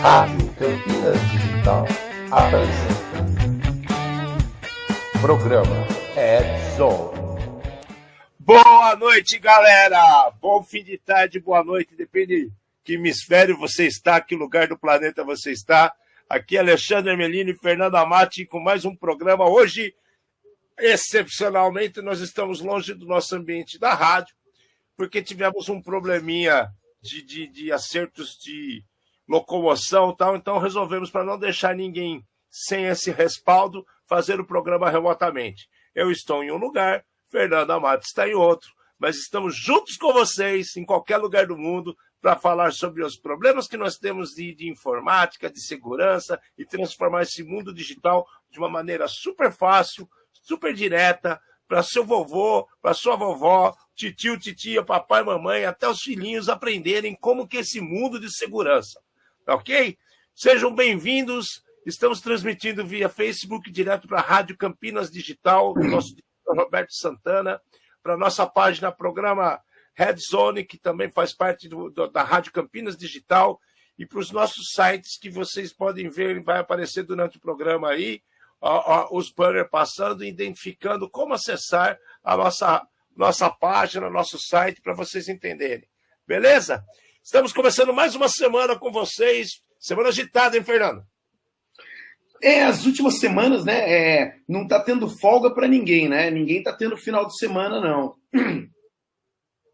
Rádio Campinas Digital apresenta Programa Edson. Boa noite, galera! Bom fim de tarde, boa noite, depende que hemisfério você está, que lugar do planeta você está. Aqui é Alexandre Melino e Fernando Amati com mais um programa. Hoje, excepcionalmente, nós estamos longe do nosso ambiente da rádio, porque tivemos um probleminha de acertos de locomoção e tal, então resolvemos, para não deixar ninguém sem esse respaldo, fazer o programa remotamente. Eu estou em um lugar, Fernando Amati está em outro, mas estamos juntos com vocês, em qualquer lugar do mundo, para falar sobre os problemas que nós temos de informática, de segurança, e transformar esse mundo digital de uma maneira super fácil, super direta, para seu vovô, para sua vovó, titio, titia, papai, mamãe, até os filhinhos aprenderem como que é esse mundo de segurança. Ok? Sejam bem-vindos. Estamos transmitindo via Facebook direto para a Rádio Campinas Digital, do nosso diretor Roberto Santana, para a nossa página Programa Red Zone, que também faz parte da Rádio Campinas Digital, e para os nossos sites que vocês podem ver, vai aparecer durante o programa aí, os banners passando, identificando como acessar a nossa página, nosso site, para vocês entenderem. Beleza? Estamos começando mais uma semana com vocês. Semana agitada, hein, Fernando? As últimas semanas, né, não tá tendo folga para ninguém, né? Ninguém tá tendo final de semana, não.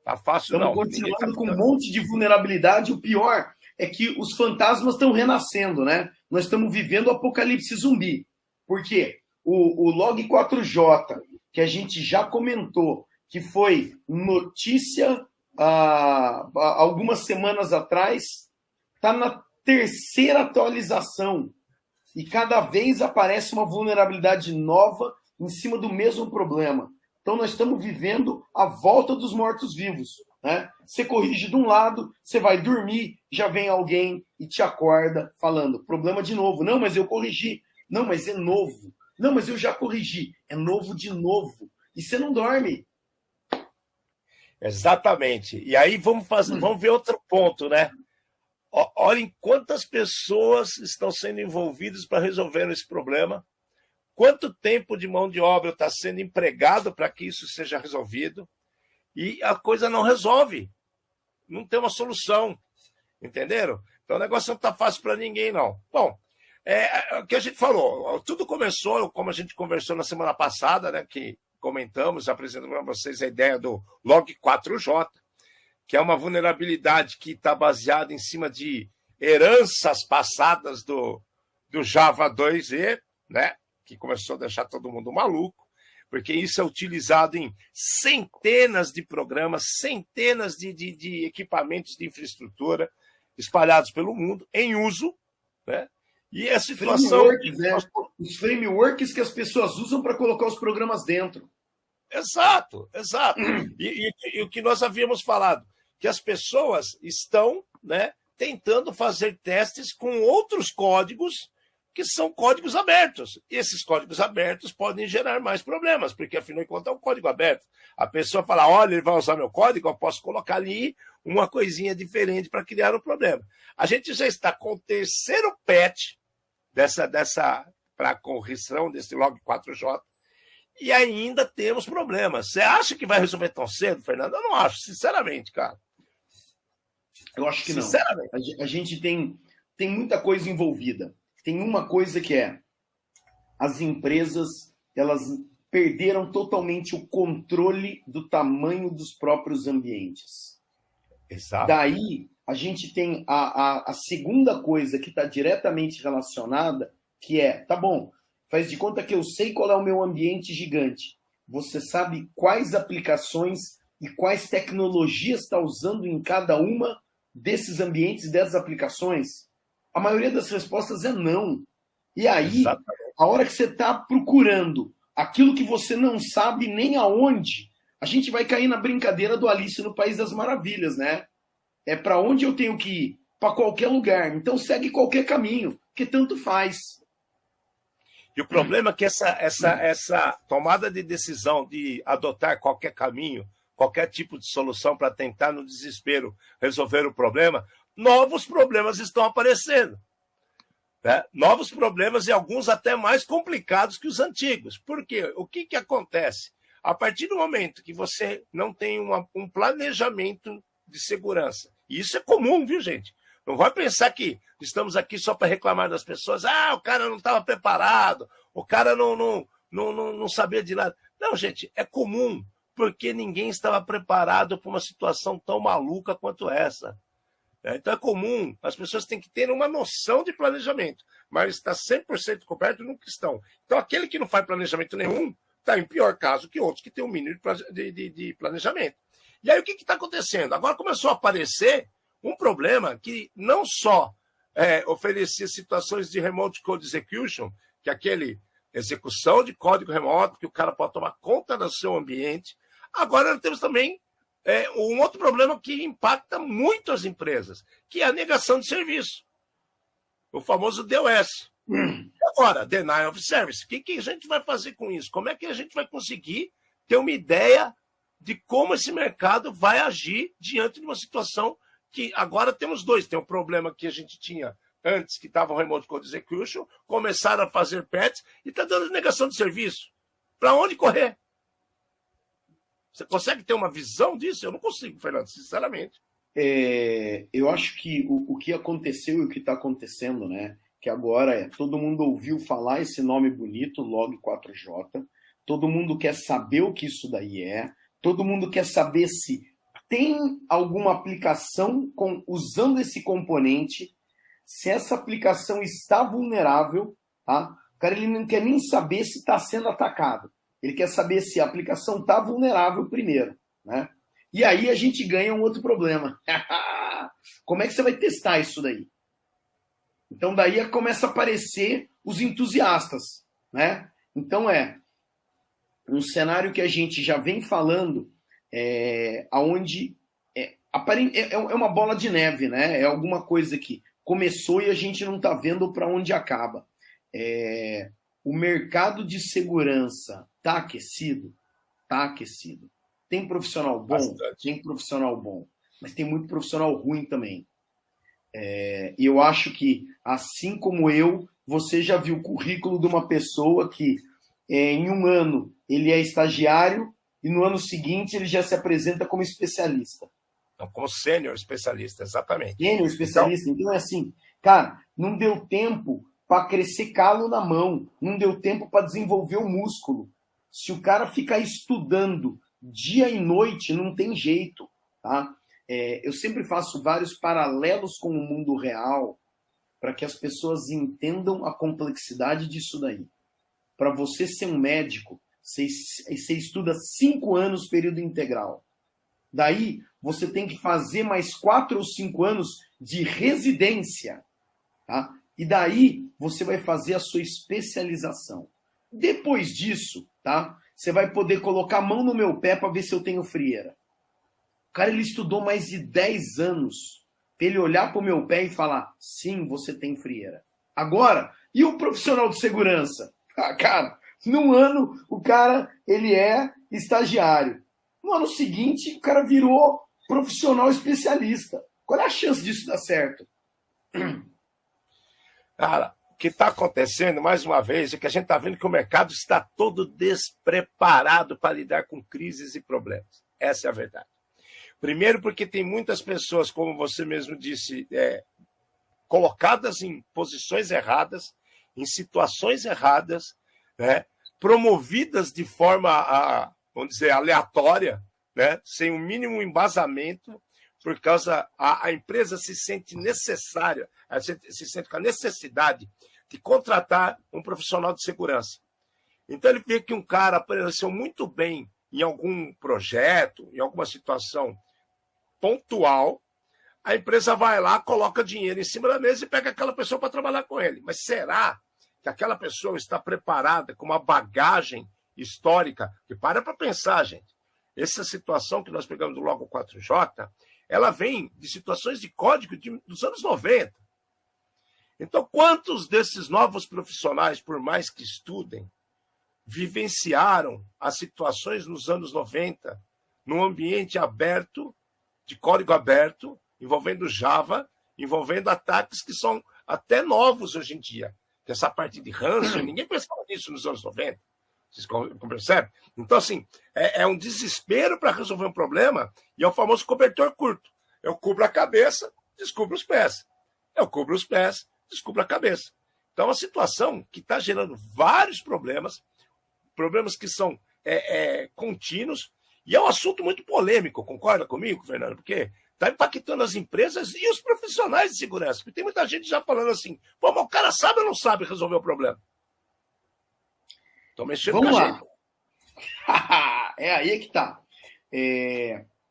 Tá fácil, não. Estamos continuando com um monte de vulnerabilidade. O pior é que os fantasmas estão renascendo, né? Nós estamos vivendo o apocalipse zumbi. Por quê? O Log4j, que a gente já comentou, que foi notícia algumas semanas atrás, está na terceira atualização. E cada vez aparece uma vulnerabilidade nova em cima do mesmo problema. Então nós estamos vivendo a volta dos mortos-vivos, né? Você corrige de um lado, você vai dormir, já vem alguém e te acorda falando, problema de novo. Não, mas eu corrigi. Não, mas é novo. Não, mas eu já corrigi. É novo de novo. E você não dorme. Exatamente. E aí vamos ver outro ponto, né? Olhem quantas pessoas estão sendo envolvidas para resolver esse problema. Quanto tempo de mão de obra está sendo empregado para que isso seja resolvido? E a coisa não resolve. Não tem uma solução. Entenderam? Então o negócio não está fácil para ninguém, não. Bom, o que a gente falou, tudo começou, como a gente conversou na semana passada, né, que comentamos, apresentamos para vocês a ideia do Log4j, que é uma vulnerabilidade que está baseada em cima de heranças passadas do Java 2E, né, que começou a deixar todo mundo maluco, porque isso é utilizado em centenas de programas, centenas de equipamentos de infraestrutura espalhados pelo mundo, em uso, né? E a situação... Os frameworks que as pessoas usam para colocar os programas dentro. Exato, exato. E o que nós havíamos falado, que as pessoas estão, né, tentando fazer testes com outros códigos que são códigos abertos. E esses códigos abertos podem gerar mais problemas, porque, afinal de contas, é um código aberto. A pessoa fala, olha, ele vai usar meu código, eu posso colocar ali uma coisinha diferente para criar um problema. A gente já está com o terceiro patch para a correção desse Log4j, e ainda temos problemas. Você acha que vai resolver tão cedo, Fernando? Eu não acho, sinceramente, cara. Eu acho que não. A gente tem muita coisa envolvida. Tem uma coisa que as empresas, elas perderam totalmente o controle do tamanho dos próprios ambientes. Exato. Daí, a gente tem a segunda coisa que está diretamente relacionada, que tá bom, faz de conta que eu sei qual é o meu ambiente gigante. Você sabe quais aplicações e quais tecnologias está usando em cada uma desses ambientes, dessas aplicações? A maioria das respostas é não. E aí, exatamente, a hora que você está procurando aquilo que você não sabe nem aonde, a gente vai cair na brincadeira do Alice no País das Maravilhas, né? É para onde eu tenho que ir? Para qualquer lugar. Então segue qualquer caminho, que tanto faz. E o problema é que essa tomada de decisão de adotar qualquer caminho, qualquer tipo de solução para tentar, no desespero, resolver o problema, novos problemas estão aparecendo. né? Novos problemas e alguns até mais complicados que os antigos. Por quê? O que acontece? A partir do momento que você não tem um planejamento de segurança, e isso é comum, viu, gente? Não vai pensar que estamos aqui só para reclamar das pessoas. O cara não estava preparado, o cara não sabia de nada. Não, gente, é comum, porque ninguém estava preparado para uma situação tão maluca quanto essa. Então é comum, as pessoas têm que ter uma noção de planejamento, mas está 100% coberto no que estão. Então aquele que não faz planejamento nenhum está em pior caso que outros que têm um mínimo de planejamento. E aí o que está acontecendo? Agora começou a aparecer um problema que não só oferecia situações de remote code execution, que é aquele execução de código remoto, que o cara pode tomar conta do seu ambiente. Agora nós temos também um outro problema que impacta muito as empresas, que é a negação de serviço. O famoso DOS. Agora, Denial of Service. O que a gente vai fazer com isso? Como é que a gente vai conseguir ter uma ideia de como esse mercado vai agir diante de uma situação que agora temos dois. Tem um problema que a gente tinha antes, que estava o Remote Code Execution, começaram a fazer patches e está dando negação de serviço. Para onde correr? Você consegue ter uma visão disso? Eu não consigo, Fernando, sinceramente. Eu acho que o que aconteceu e o que está acontecendo, né? Que agora todo mundo ouviu falar esse nome bonito, Log4j, todo mundo quer saber o que isso daí é, todo mundo quer saber se tem alguma aplicação usando esse componente, se essa aplicação está vulnerável, tá? O cara ele não quer nem saber se está sendo atacado. Ele quer saber se a aplicação está vulnerável primeiro, né? E aí a gente ganha um outro problema. Como é que você vai testar isso daí? Então daí começa a aparecer os entusiastas, né? Então um cenário que a gente já vem falando, onde é uma bola de neve, né? É alguma coisa que começou e a gente não está vendo para onde acaba. O mercado de segurança está aquecido? Está aquecido. Tem profissional bom? Bastante. Tem profissional bom. Mas tem muito profissional ruim também. E eu acho que, assim como você já viu o currículo de uma pessoa que em um ano ele é estagiário e no ano seguinte ele já se apresenta como especialista. Não, como sênior especialista, exatamente. Sênior especialista. Então é assim, cara, não deu tempo para crescer calo na mão, não deu tempo para desenvolver o músculo. Se o cara ficar estudando dia e noite, não tem jeito, tá? Eu sempre faço vários paralelos com o mundo real para que as pessoas entendam a complexidade disso daí. Para você ser um médico, você estuda 5 anos período integral. Daí, você tem que fazer mais 4 ou 5 anos de residência, tá? E daí, você vai fazer a sua especialização. Depois disso, tá? Você vai poder colocar a mão no meu pé para ver se eu tenho frieira. O cara, ele estudou mais de 10 anos para ele olhar para o meu pé e falar, sim, você tem frieira. Agora, e o profissional de segurança? Cara, num ano, o cara, ele é estagiário. No ano seguinte, o cara virou profissional especialista. Qual é a chance disso dar certo? Cara, o que está acontecendo, mais uma vez, é que a gente está vendo que o mercado está todo despreparado para lidar com crises e problemas. Essa é a verdade. Primeiro porque tem muitas pessoas, como você mesmo disse, colocadas em posições erradas, em situações erradas, né, promovidas de forma, vamos dizer, aleatória, né, sem o mínimo embasamento, por causa a empresa se sente necessária, se sente com a necessidade de contratar um profissional de segurança. Então ele vê que um cara apareceu muito bem em algum projeto, em alguma situação pontual, a empresa vai lá, coloca dinheiro em cima da mesa e pega aquela pessoa para trabalhar com ele. Mas será que aquela pessoa está preparada com uma bagagem histórica? Que para pensar, gente. Essa situação que nós pegamos do Log4j, ela vem de situações de código dos anos 90. Então, quantos desses novos profissionais, por mais que estudem, vivenciaram as situações nos anos 90, num ambiente aberto, de código aberto, envolvendo Java, envolvendo ataques que são até novos hoje em dia. Essa parte de ranço, ninguém pensava nisso nos anos 90. Vocês percebem? Então, assim, é um desespero para resolver um problema e é o famoso cobertor curto. Eu cubro a cabeça, descubro os pés. Eu cubro os pés, descubro a cabeça. Então, é uma situação que está gerando vários problemas que são contínuos, e é um assunto muito polêmico, concorda comigo, Fernando? Porque está impactando as empresas e os profissionais de segurança. Porque tem muita gente já falando assim, pô, mas o cara sabe ou não sabe resolver o problema? Estou mexendo Vamos com a lá. gente. É aí que tá.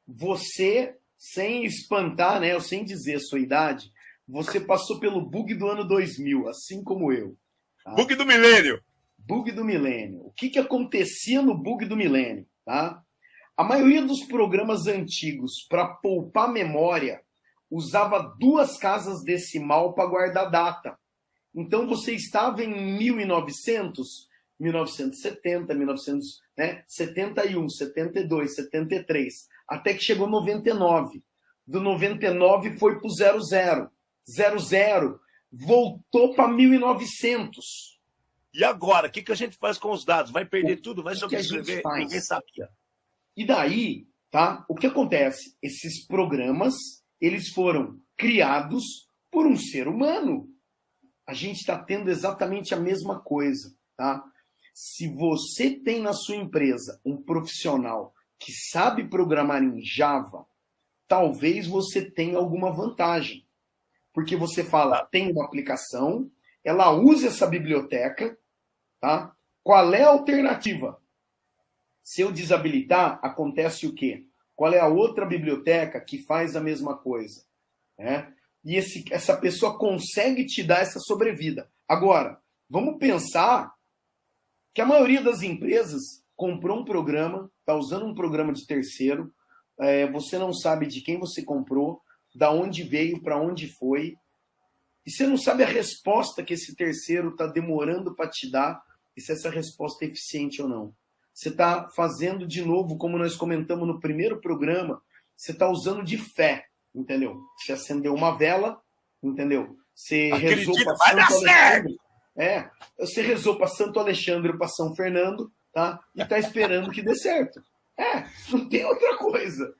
Você, sem espantar, né, ou sem dizer a sua idade, você passou pelo bug do ano 2000, assim como eu. Tá? Bug do milênio. Bug do milênio. O que acontecia no bug do milênio? Tá? A maioria dos programas antigos, para poupar memória, usava 2 casas decimal para guardar data. Então você estava em 1900, 1970, 1971, 72, 73, até que chegou 99. Do 99 foi para o 00. 00 voltou para 1900. E agora, o que a gente faz com os dados? Vai perder tudo? Vai que a gente sobrescrever? faz? Ninguém sabia. E daí, tá? O que acontece? Esses programas, eles foram criados por um ser humano. A gente está tendo exatamente a mesma coisa, tá? Se você tem na sua empresa um profissional que sabe programar em Java, talvez você tenha alguma vantagem. Porque você fala, tem uma aplicação, ela usa essa biblioteca, tá? Qual é a alternativa? Se eu desabilitar, acontece o quê? Qual é a outra biblioteca que faz a mesma coisa? Né? E essa pessoa consegue te dar essa sobrevida. Agora, vamos pensar que a maioria das empresas comprou um programa, está usando um programa de terceiro, você não sabe de quem você comprou, da onde veio, para onde foi, e você não sabe a resposta que esse terceiro está demorando para te dar, e se essa resposta é eficiente ou não. Você está fazendo de novo, como nós comentamos no primeiro programa, você está usando de fé, entendeu? Você acendeu uma vela, entendeu? Você rezou para Santo Alexandre. Você rezou para Santo Alexandre ou para São Fernando, tá? E está esperando que dê certo. Não tem outra coisa.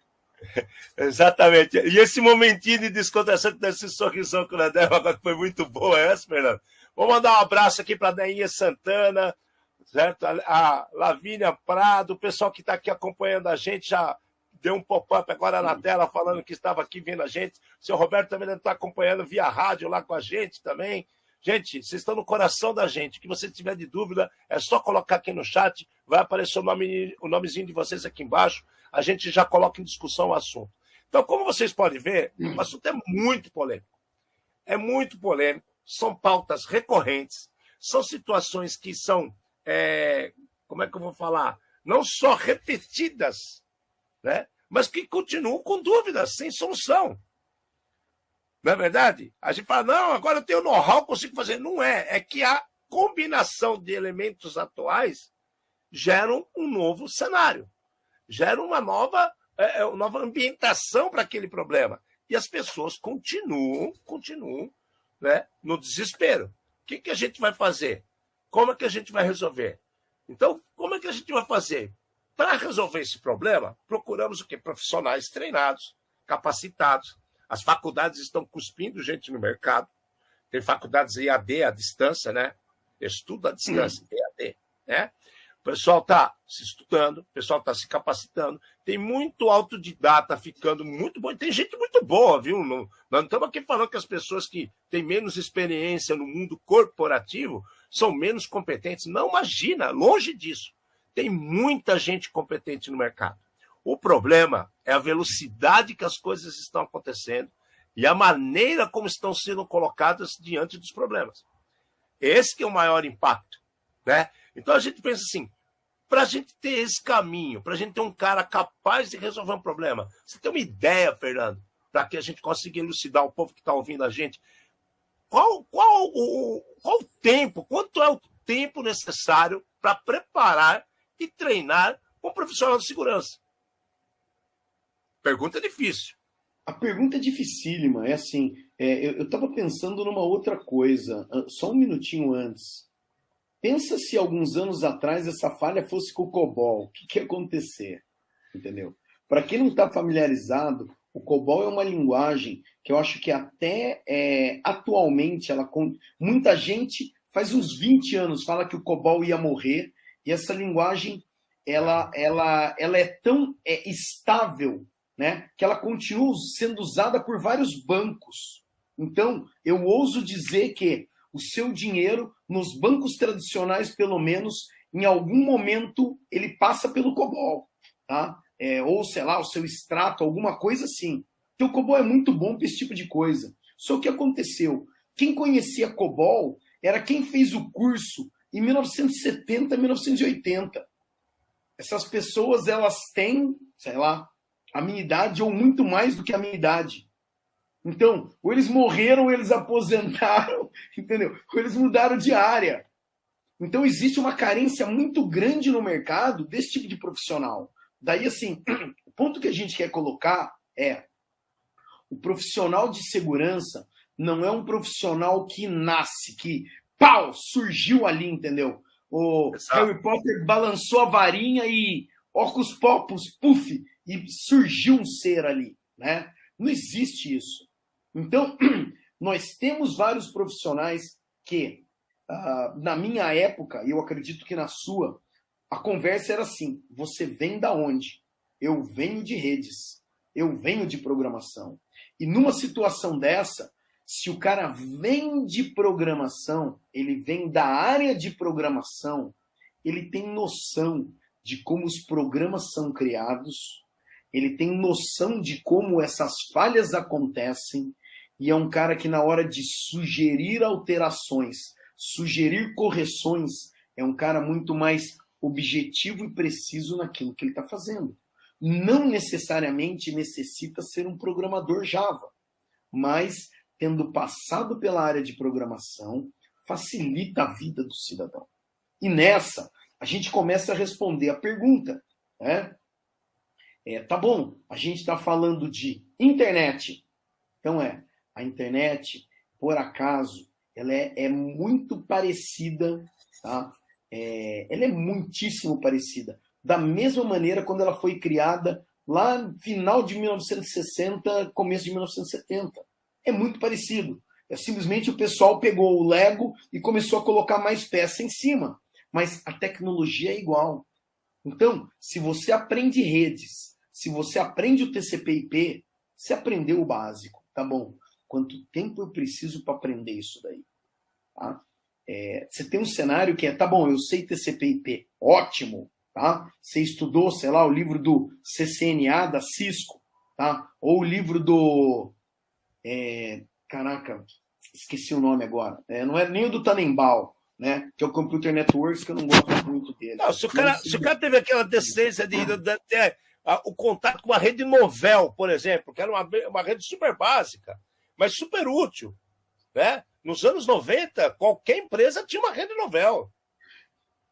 Exatamente. E esse momentinho de descontração, desse sorrisão que o Nadé agora foi muito boa essa, Fernando. Vou mandar um abraço aqui para a Dainha Santana, certo? A Lavínia Prado, o pessoal que está aqui acompanhando a gente já deu um pop-up agora na tela falando que estava aqui vendo a gente. O seu Roberto também está acompanhando via rádio lá com a gente também. Gente, vocês estão no coração da gente. O que você tiver de dúvida, é só colocar aqui no chat. Vai aparecer o nomezinho de vocês aqui embaixo. A gente já coloca em discussão o assunto. Então, como vocês podem ver, o assunto é muito polêmico. É muito polêmico. São pautas recorrentes. São situações que são, como é que eu vou falar? Não só repetidas, né? Mas que continuam com dúvidas, sem solução. Não é verdade? A gente fala, não, agora eu tenho know-how, consigo fazer. Não é. É que a combinação de elementos atuais geram um novo cenário. Gera uma nova ambientação para aquele problema. E as pessoas continuam, né, no desespero. O que a gente vai fazer? Como é que a gente vai resolver? Então, como é que a gente vai fazer? Para resolver esse problema, procuramos o quê? Profissionais treinados, capacitados. As faculdades estão cuspindo gente no mercado. Tem faculdades EAD à distância, né? Estudo à distância, EAD, né? O pessoal está se estudando, o pessoal está se capacitando. Tem muito autodidata ficando muito bom. Tem gente muito boa, viu? Nós não estamos aqui falando que as pessoas que têm menos experiência no mundo corporativo são menos competentes. Não, imagina, longe disso. Tem muita gente competente no mercado. O problema é a velocidade que as coisas estão acontecendo e a maneira como estão sendo colocadas diante dos problemas. Esse que é o maior impacto, né? Então a gente pensa assim, para a gente ter esse caminho, para a gente ter um cara capaz de resolver um problema, você tem uma ideia, Fernando, para que a gente consiga elucidar o povo que está ouvindo a gente? Qual o tempo, quanto é o tempo necessário para preparar e treinar um profissional de segurança? Pergunta difícil. A pergunta é dificílima, é assim, eu estava pensando numa outra coisa, só um minutinho antes. Pensa se alguns anos atrás essa falha fosse com o COBOL, o que ia acontecer? Entendeu? Para quem não está familiarizado, o COBOL é uma linguagem que eu acho que até atualmente, muita gente faz uns 20 anos fala que o COBOL ia morrer, e essa linguagem ela é tão estável, né, que ela continua sendo usada por vários bancos. Então, eu ouso dizer que o seu dinheiro, nos bancos tradicionais, pelo menos, em algum momento, ele passa pelo COBOL, tá? Ou, sei lá, o seu extrato, alguma coisa assim. Porque o COBOL é muito bom para esse tipo de coisa. Só que aconteceu? Quem conhecia COBOL era quem fez o curso em 1970, 1980. Essas pessoas, elas têm, sei lá, a minha idade ou muito mais do que a minha idade. Então, ou eles morreram, ou eles aposentaram, entendeu? Ou eles mudaram de área. Então, existe uma carência muito grande no mercado desse tipo de profissional. Daí, assim, o ponto que a gente quer colocar é o profissional de segurança não é um profissional que nasce, que, pau, surgiu ali, entendeu? O Harry Potter balançou a varinha e ocus popus, puf, e surgiu um ser ali, né? Não existe isso. Então, nós temos vários profissionais que, na minha época, e eu acredito que na sua, a conversa era assim: você vem da onde? Eu venho de redes, eu venho de programação. E numa situação dessa, se o cara vem de programação, ele vem da área de programação, ele tem noção de como os programas são criados, ele tem noção de como essas falhas acontecem, e é um cara que na hora de sugerir alterações, sugerir correções, é um cara muito mais objetivo e preciso naquilo que ele está fazendo. Não necessariamente necessita ser um programador Java, mas tendo passado pela área de programação, facilita a vida do cidadão. E nessa, a gente começa a responder a pergunta, né? Tá bom, a gente está falando de internet. Então a internet, por acaso, ela é muito parecida, tá? Ela é muitíssimo parecida. Da mesma maneira quando ela foi criada lá no final de 1960, começo de 1970. É muito parecido. Simplesmente o pessoal pegou o Lego e começou a colocar mais peça em cima. Mas a tecnologia é igual. Então, se você aprende redes, se você aprende o TCP/IP, você aprendeu o básico, tá bom? Quanto tempo eu preciso para aprender isso daí? Tá? Você tem um cenário que tá bom, eu sei TCP/IP, ótimo, tá? Você estudou, sei lá, o livro do CCNA, da Cisco, tá? Ou o livro do... caraca, esqueci o nome agora. Não é nem o do Tannenbaum, né? Que é o Computer Networks, que eu não gosto muito dele. Não, se o cara teve aquela decência de ter o contato com uma rede novel, por exemplo, que era uma rede super básica, mas super útil, né? Nos anos 90, qualquer empresa tinha uma rede novel.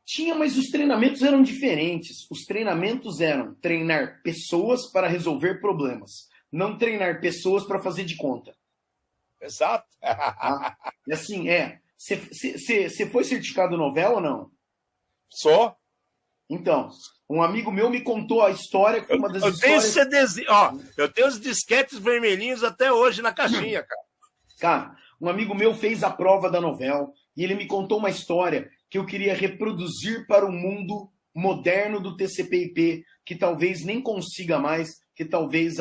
Tinha, mas os treinamentos eram diferentes. Os treinamentos eram treinar pessoas para resolver problemas, não treinar pessoas para fazer de conta. Exato. E assim, Você foi certificado novel ou não? Só. Então, um amigo meu me contou a história que foi uma das histórias... eu tenho os disquetes vermelhinhos até hoje na caixinha, cara. Cara, um amigo meu fez a prova da novel e ele me contou uma história que eu queria reproduzir para o mundo moderno do TCP/IP, que talvez nem consiga mais, que talvez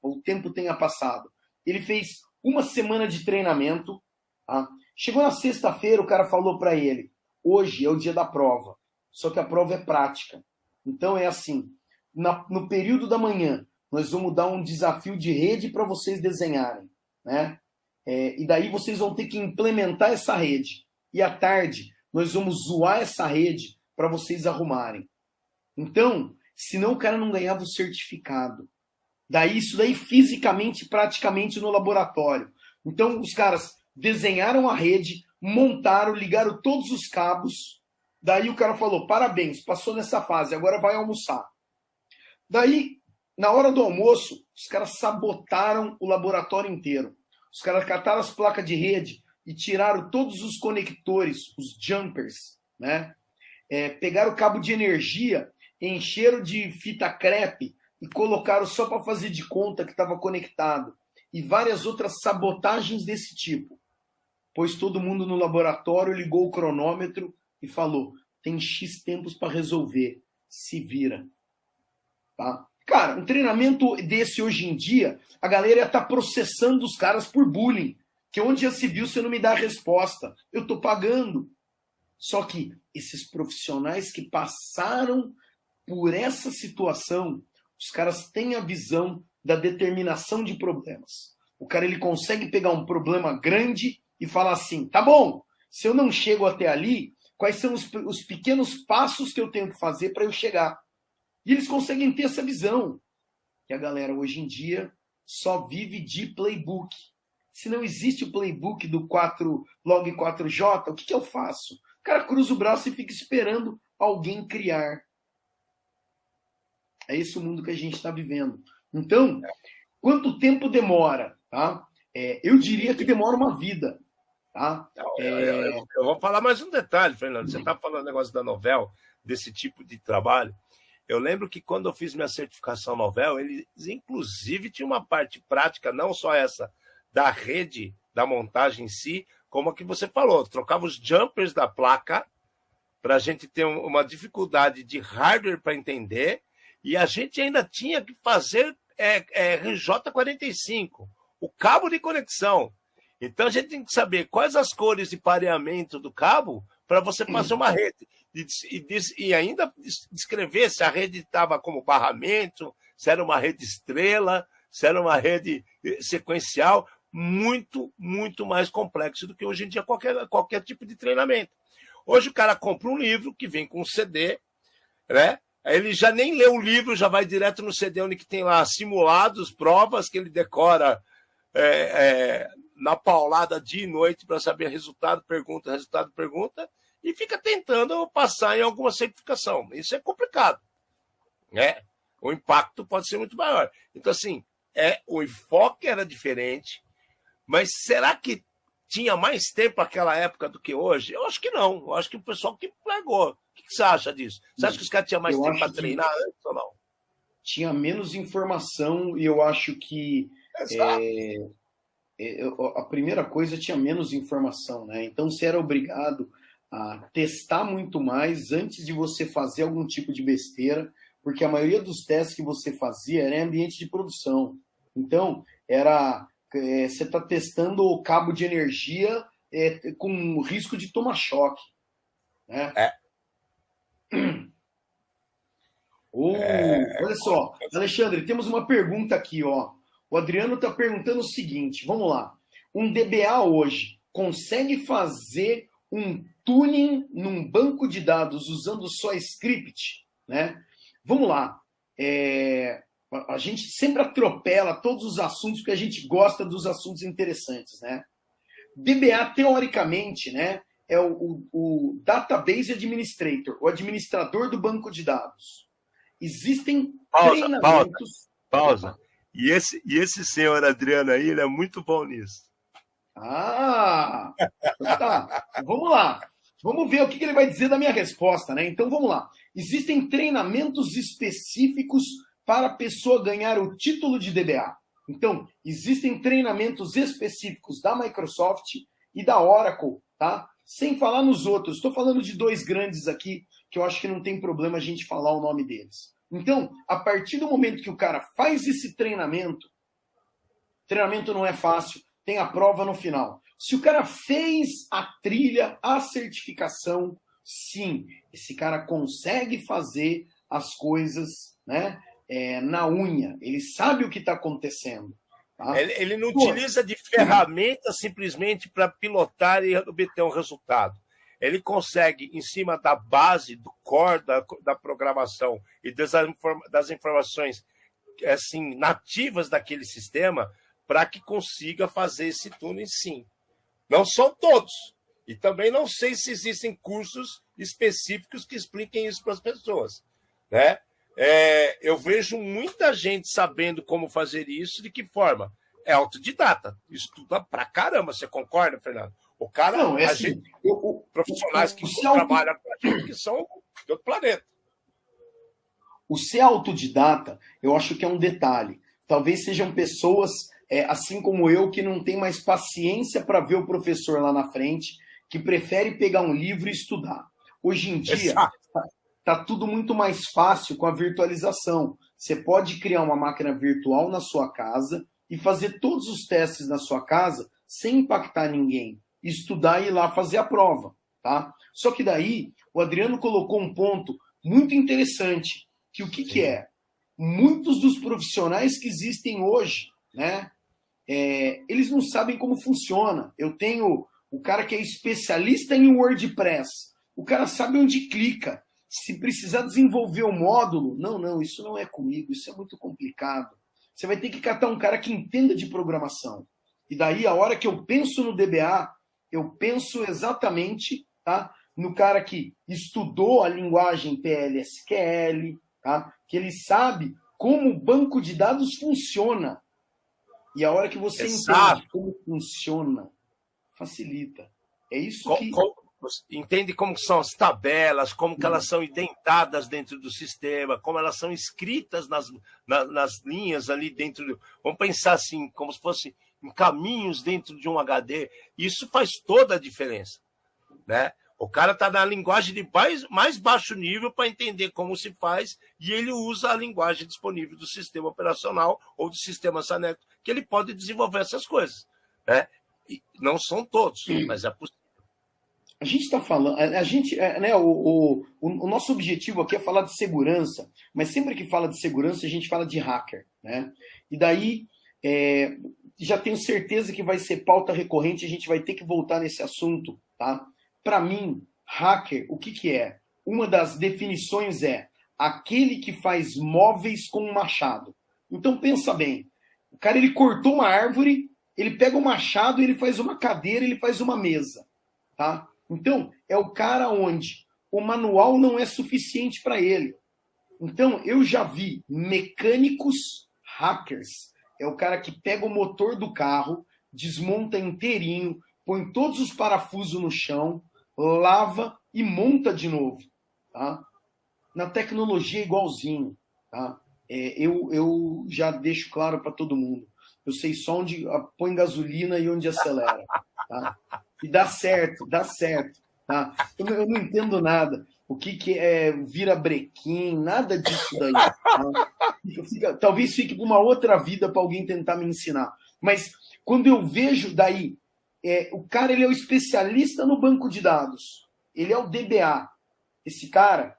o tempo tenha passado. Ele fez uma semana de treinamento, tá? Chegou na sexta-feira, o cara falou para ele: hoje é o dia da prova, só que a prova é prática. Então é assim, no período da manhã, nós vamos dar um desafio de rede para vocês desenharem, né? E daí vocês vão ter que implementar essa rede. E à tarde, nós vamos zoar essa rede para vocês arrumarem. Então, senão o cara não ganhava o certificado. Isso daí fisicamente, praticamente no laboratório. Então, os caras desenharam a rede, montaram, ligaram todos os cabos. Daí o cara falou: parabéns, passou nessa fase, agora vai almoçar. Daí Na hora do almoço, os caras sabotaram o laboratório inteiro. Os caras cataram as placas de rede e tiraram todos os conectores, os jumpers, né? Pegaram o cabo de energia, encheram de fita crepe e colocaram só para fazer de conta que estava conectado. E várias outras sabotagens desse tipo. Pois todo mundo no laboratório ligou o cronômetro e falou: tem X tempos para resolver, se vira. Tá? Cara, um treinamento desse hoje em dia, a galera está processando os caras por bullying. Que onde já se viu você não me dá a resposta? Eu estou pagando. Só que esses profissionais que passaram por essa situação, os caras têm a visão da determinação de problemas. O cara ele consegue pegar um problema grande e falar assim, tá bom, se eu não chego até ali, quais são os pequenos passos que eu tenho que fazer para eu chegar? E eles conseguem ter essa visão. Que a galera hoje em dia só vive de playbook. Se não existe o playbook do log 4J, o que eu faço? O cara cruza o braço e fica esperando alguém criar. É esse o mundo que a gente está vivendo. Então, quanto tempo demora? Tá? Eu diria que demora uma vida. Tá? Eu vou falar mais um detalhe, Fernando. Você está falando negócio da Novell, desse tipo de trabalho. Eu lembro que quando eu fiz minha certificação Novell, eles inclusive tinham uma parte prática, não só essa da rede, da montagem em si, como a que você falou, trocava os jumpers da placa para a gente ter uma dificuldade de hardware para entender, e a gente ainda tinha que fazer RJ45, o cabo de conexão. Então a gente tem que saber quais as cores de pareamento do cabo para você fazer uma rede. E ainda descrever se a rede estava como barramento, se era uma rede estrela, se era uma rede sequencial, muito, muito mais complexo do que hoje em dia qualquer tipo de treinamento. Hoje o cara compra um livro que vem com um CD, né? Ele já nem lê o livro, já vai direto no CD onde que tem lá simulados, provas que ele decora na paulada dia e noite para saber resultado, pergunta, e fica tentando passar em alguma certificação. Isso é complicado, né? O impacto pode ser muito maior. Então, assim, o enfoque era diferente, mas será que tinha mais tempo naquela época do que hoje? Eu acho que não. Eu acho que o pessoal que pegou. O que você acha disso? Você acha que os caras tinham mais tempo para treinar antes ou não? Tinha menos informação e eu acho que a primeira coisa tinha menos informação, né? Então você era obrigado a testar muito mais antes de você fazer algum tipo de besteira, porque a maioria dos testes que você fazia era em ambiente de produção. Então, você está testando o cabo de energia com risco de tomar choque. Né? Olha só, Alexandre, temos uma pergunta aqui, ó. O Adriano está perguntando o seguinte, vamos lá. Um DBA hoje consegue fazer um tuning num banco de dados usando só script, né? Vamos lá. A gente sempre atropela todos os assuntos porque a gente gosta dos assuntos interessantes, né? DBA, teoricamente, né, é o Database Administrator, o administrador do banco de dados. Existem treinamentos... Pausa. E esse senhor Adriano aí, ele é muito bom nisso. Ah, então tá. Vamos lá. Vamos ver o que ele vai dizer da minha resposta, né? Então vamos lá. Existem treinamentos específicos para a pessoa ganhar o título de DBA. Então, existem treinamentos específicos da Microsoft e da Oracle, tá? Sem falar nos outros. Estou falando de dois grandes aqui, que eu acho que não tem problema a gente falar o nome deles. Então, a partir do momento que o cara faz esse treinamento não é fácil, tem a prova no final. Se o cara fez a trilha, a certificação, sim, esse cara consegue fazer as coisas, né, na unha. Ele sabe o que está acontecendo. Tá? Ele não utiliza de ferramenta simplesmente para pilotar e obter um resultado. Ele consegue, em cima da base, do core da programação e das informações assim, nativas daquele sistema, para que consiga fazer esse tuning sim. Não são todos. E também não sei se existem cursos específicos que expliquem isso para as pessoas. Né? eu vejo muita gente sabendo como fazer isso. De que forma? É autodidata. Estuda pra caramba. Você concorda, Fernando? O cara, Não, é a assim, gente, profissionais que o trabalham com a gente que são de outro planeta. O ser autodidata, eu acho que é um detalhe. Talvez sejam pessoas, assim como eu, que não tem mais paciência para ver o professor lá na frente, que prefere pegar um livro e estudar. Hoje em dia, tá tudo muito mais fácil com a virtualização. Você pode criar uma máquina virtual na sua casa e fazer todos os testes na sua casa sem impactar ninguém. Estudar e ir lá fazer a prova. Tá? Só que daí, o Adriano colocou um ponto muito interessante, que o que é? Muitos dos profissionais que existem hoje, né, eles não sabem como funciona. Eu tenho o cara que é especialista em WordPress. O cara sabe onde clica. Se precisar desenvolver o módulo, não, isso não é comigo, isso é muito complicado. Você vai ter que catar um cara que entenda de programação. E daí, a hora que eu penso no DBA, eu penso exatamente, tá, no cara que estudou a linguagem PL/SQL, tá, que ele sabe como o banco de dados funciona. E a hora que você entende como funciona, facilita. É isso que... Entende como são as tabelas, como que elas são indentadas dentro do sistema, como elas são escritas nas linhas ali dentro do... Vamos pensar assim, como se fosse em caminhos dentro de um HD. Isso faz toda a diferença, né? O cara está na linguagem de mais baixo nível para entender como se faz, e ele usa a linguagem disponível do sistema operacional ou do sistema SANET, que ele pode desenvolver essas coisas, né? E não são todos, mas é possível. A gente está falando, né, o nosso objetivo aqui é falar de segurança, mas sempre que fala de segurança, a gente fala de hacker, né? E daí, já tenho certeza que vai ser pauta recorrente, a gente vai ter que voltar nesse assunto, tá? Para mim, hacker, o que é? Uma das definições é aquele que faz móveis com um machado. Então pensa bem, o cara ele cortou uma árvore, ele pega um machado, ele faz uma cadeira, ele faz uma mesa, tá? Então, é o cara onde o manual não é suficiente para ele. Então, eu já vi mecânicos hackers. É o cara que pega o motor do carro, desmonta inteirinho, põe todos os parafusos no chão, lava e monta de novo. Tá? Na tecnologia é igualzinho. Tá? Eu já deixo claro para todo mundo. Eu sei só onde põe gasolina e onde acelera. Tá? E dá certo, tá? Eu não entendo nada. O que é virabrequim, nada disso daí. Tá? Talvez fique para uma outra vida para alguém tentar me ensinar. Mas quando eu vejo daí, o cara ele é o especialista no banco de dados. Ele é o DBA. Esse cara,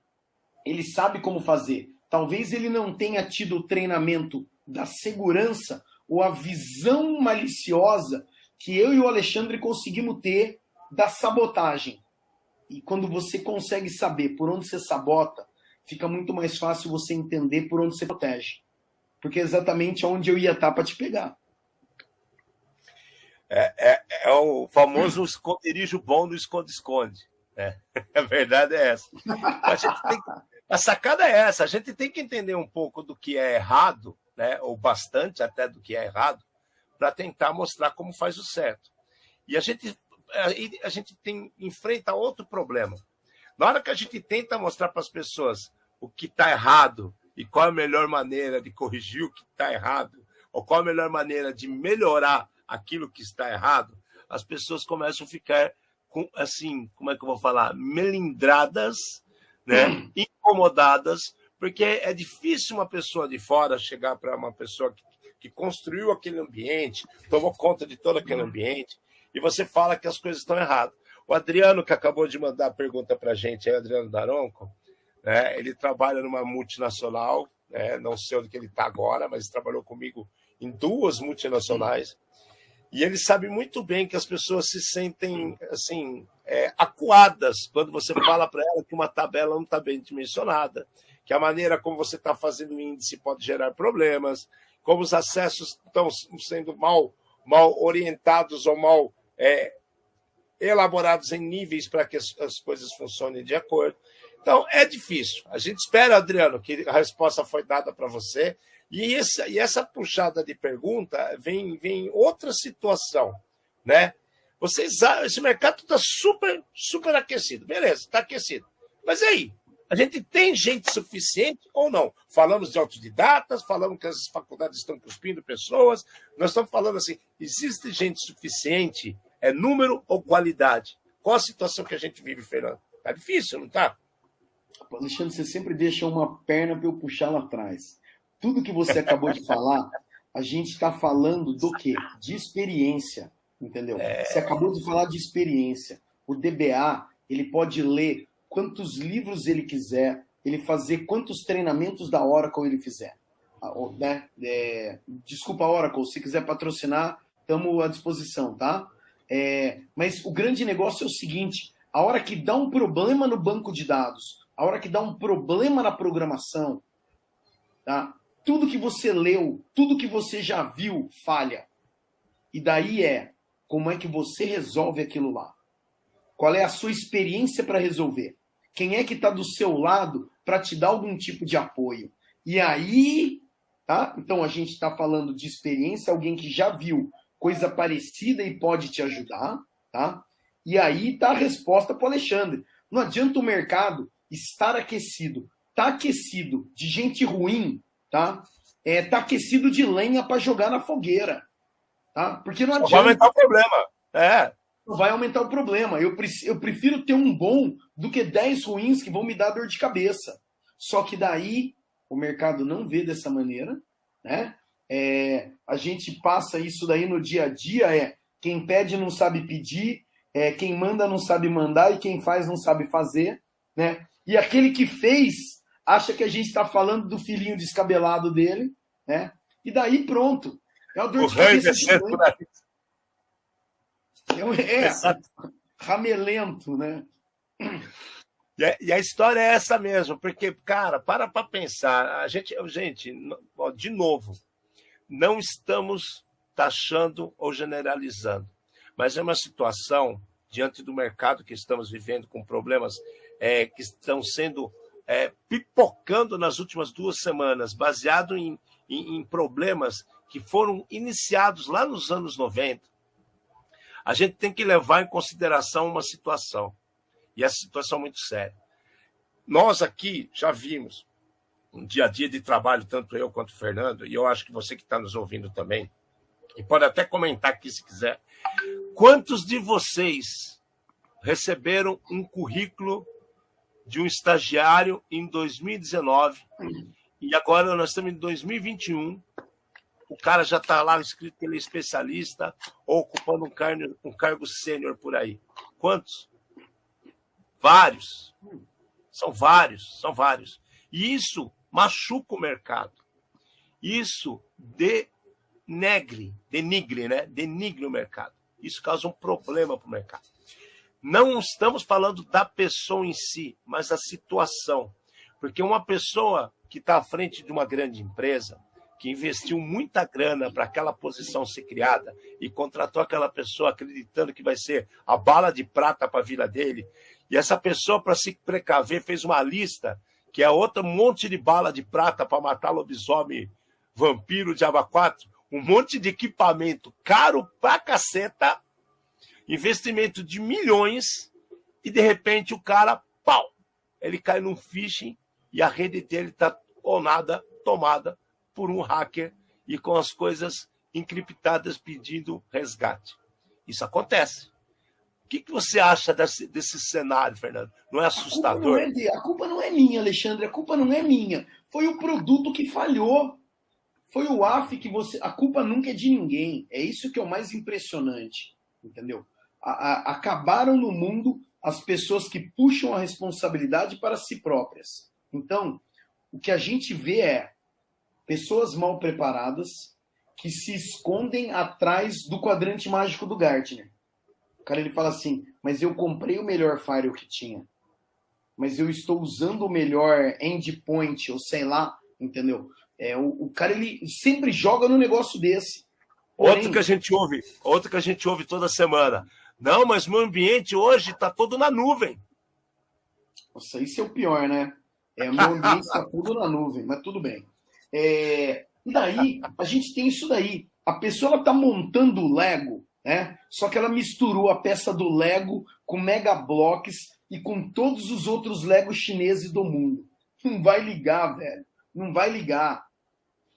ele sabe como fazer. Talvez ele não tenha tido o treinamento da segurança ou a visão maliciosa que eu e o Alexandre conseguimos ter da sabotagem. E quando você consegue saber por onde você sabota, fica muito mais fácil você entender por onde você protege. Porque é exatamente onde eu ia estar para te pegar. É o famoso esconderijo bom do esconde-esconde. Né? A verdade é essa. A sacada é essa. A gente tem que entender um pouco do que é errado, né? Ou bastante até do que é errado, para tentar mostrar como faz o certo. E a gente enfrenta outro problema. Na hora que a gente tenta mostrar para as pessoas o que está errado e qual a melhor maneira de corrigir o que está errado, ou qual a melhor maneira de melhorar aquilo que está errado, as pessoas começam a ficar, como é que eu vou falar? Melindradas, né? Incomodadas, porque é difícil uma pessoa de fora chegar para uma pessoa que construiu aquele ambiente, tomou conta de todo aquele ambiente, e você fala que as coisas estão erradas. O Adriano, que acabou de mandar a pergunta para a gente, Adriano Daronco, né, ele trabalha numa multinacional, né, não sei onde que ele está agora, mas trabalhou comigo em 2 multinacionais, e ele sabe muito bem que as pessoas se sentem assim, acuadas quando você fala para ela que uma tabela não está bem dimensionada, que a maneira como você está fazendo o índice pode gerar problemas, como os acessos estão sendo mal orientados ou mal elaborados em níveis para que as coisas funcionem de acordo. Então, é difícil. A gente espera, Adriano, que a resposta foi dada para você. E essa puxada de pergunta vem outra situação, né? Esse mercado está super aquecido. Beleza, está aquecido. Mas aí, a gente tem gente suficiente ou não? Falamos de autodidatas, falamos que as faculdades estão cuspindo pessoas. Nós estamos falando assim, existe gente suficiente? É número ou qualidade? Qual a situação que a gente vive, Fernando? Tá difícil, não tá? Alexandre, você sempre deixa uma perna para eu puxar lá atrás. Tudo que você acabou de falar, a gente está falando do quê? De experiência, entendeu? Você acabou de falar de experiência. O DBA, ele pode ler quantos livros ele quiser, ele fazer quantos treinamentos da Oracle ele fizer. Né? Desculpa, Oracle, se quiser patrocinar, estamos à disposição, tá? Mas o grande negócio é o seguinte, a hora que dá um problema no banco de dados, a hora que dá um problema na programação, tá? Tudo que você leu, tudo que você já viu, falha. E daí como é que você resolve aquilo lá? Qual é a sua experiência para resolver? Quem é que está do seu lado para te dar algum tipo de apoio? E aí, tá? Então a gente está falando de experiência, alguém que já viu coisa parecida e pode te ajudar, tá? E aí tá a resposta para o Alexandre. Não adianta o mercado estar aquecido. Tá aquecido de gente ruim, tá? Tá aquecido de lenha para jogar na fogueira, tá? Porque não adianta. Vai aumentar o problema. Vai aumentar o problema. Eu prefiro ter um bom do que 10 ruins que vão me dar dor de cabeça. Só que daí o mercado não vê dessa maneira, né? A gente passa isso daí no dia a dia, quem pede não sabe pedir, quem manda não sabe mandar e quem faz não sabe fazer, né? E aquele que fez acha que a gente está falando do filhinho descabelado dele, né? E daí pronto. É o dor de cabeça ramelento, né? E a história é essa mesmo, porque, cara, para pensar. Gente, de novo, não estamos taxando ou generalizando, mas é uma situação, diante do mercado que estamos vivendo, com problemas que estão sendo pipocando nas últimas 2 semanas, baseado em problemas que foram iniciados lá nos anos 90, a gente tem que levar em consideração uma situação, e essa situação é muito séria. Nós aqui já vimos um dia a dia de trabalho, tanto eu quanto o Fernando, e eu acho que você que está nos ouvindo também, e pode até comentar aqui se quiser, quantos de vocês receberam um currículo de um estagiário em 2019, e agora nós estamos em 2021, o cara já está lá escrito que ele é especialista ou ocupando um cargo sênior por aí. Quantos? Vários. São vários. E isso machuca o mercado. Isso denigre o mercado. Isso causa um problema para o mercado. Não estamos falando da pessoa em si, mas da situação. Porque uma pessoa que está à frente de uma grande empresa, que investiu muita grana para aquela posição ser criada e contratou aquela pessoa acreditando que vai ser a bala de prata para a vida dele, e essa pessoa, para se precaver, fez uma lista que é outro monte de bala de prata para matar lobisomem, vampiro, diabo 4, um monte de equipamento caro pra caceta, investimento de milhões, e de repente o cara, pau, ele cai num phishing e a rede dele está tomada por um hacker e com as coisas encriptadas pedindo resgate. Isso acontece. O que você acha desse cenário, Fernando? Não é assustador? A culpa não é minha, Alexandre. A culpa não é minha. Foi o produto que falhou. Foi o AF que você... A culpa nunca é de ninguém. É isso que é o mais impressionante. Entendeu? Acabaram no mundo as pessoas que puxam a responsabilidade para si próprias. Então, o que a gente vê é pessoas mal preparadas que se escondem atrás do quadrante mágico do Gartner. O cara ele fala assim, mas eu comprei o melhor firewall que tinha. Mas eu estou usando o melhor endpoint, ou sei lá, entendeu? O cara ele sempre joga no negócio desse. Porém, outro que a gente ouve toda semana. Não, mas meu ambiente hoje está todo na nuvem. Nossa, isso é o pior, né? O meu ambiente está tudo na nuvem, mas tudo bem. E daí, a gente tem isso daí. A pessoa está montando o Lego, né? Só que ela misturou a peça do Lego com Mega Bloks e com todos os outros Legos chineses do mundo. Não vai ligar, velho. Não vai ligar.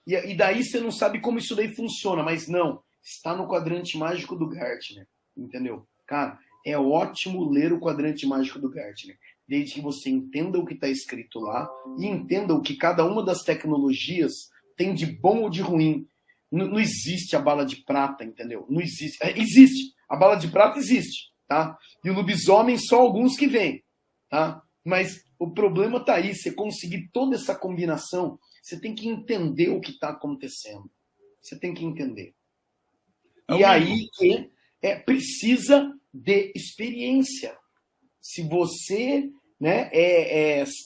E daí você não sabe como isso daí funciona, mas não. Está no quadrante mágico do Gartner. Entendeu? Cara, é ótimo ler o quadrante mágico do Gartner, desde que você entenda o que está escrito lá e entenda o que cada uma das tecnologias tem de bom ou de ruim. Não existe a bala de prata, entendeu? Não existe. Existe. A bala de prata existe, tá? E o lobisomem só alguns que vêm, tá? Mas o problema está aí. Você conseguir toda essa combinação, você tem que entender o que está acontecendo. Você tem que entender. E aí que precisa de experiência. Se você, né,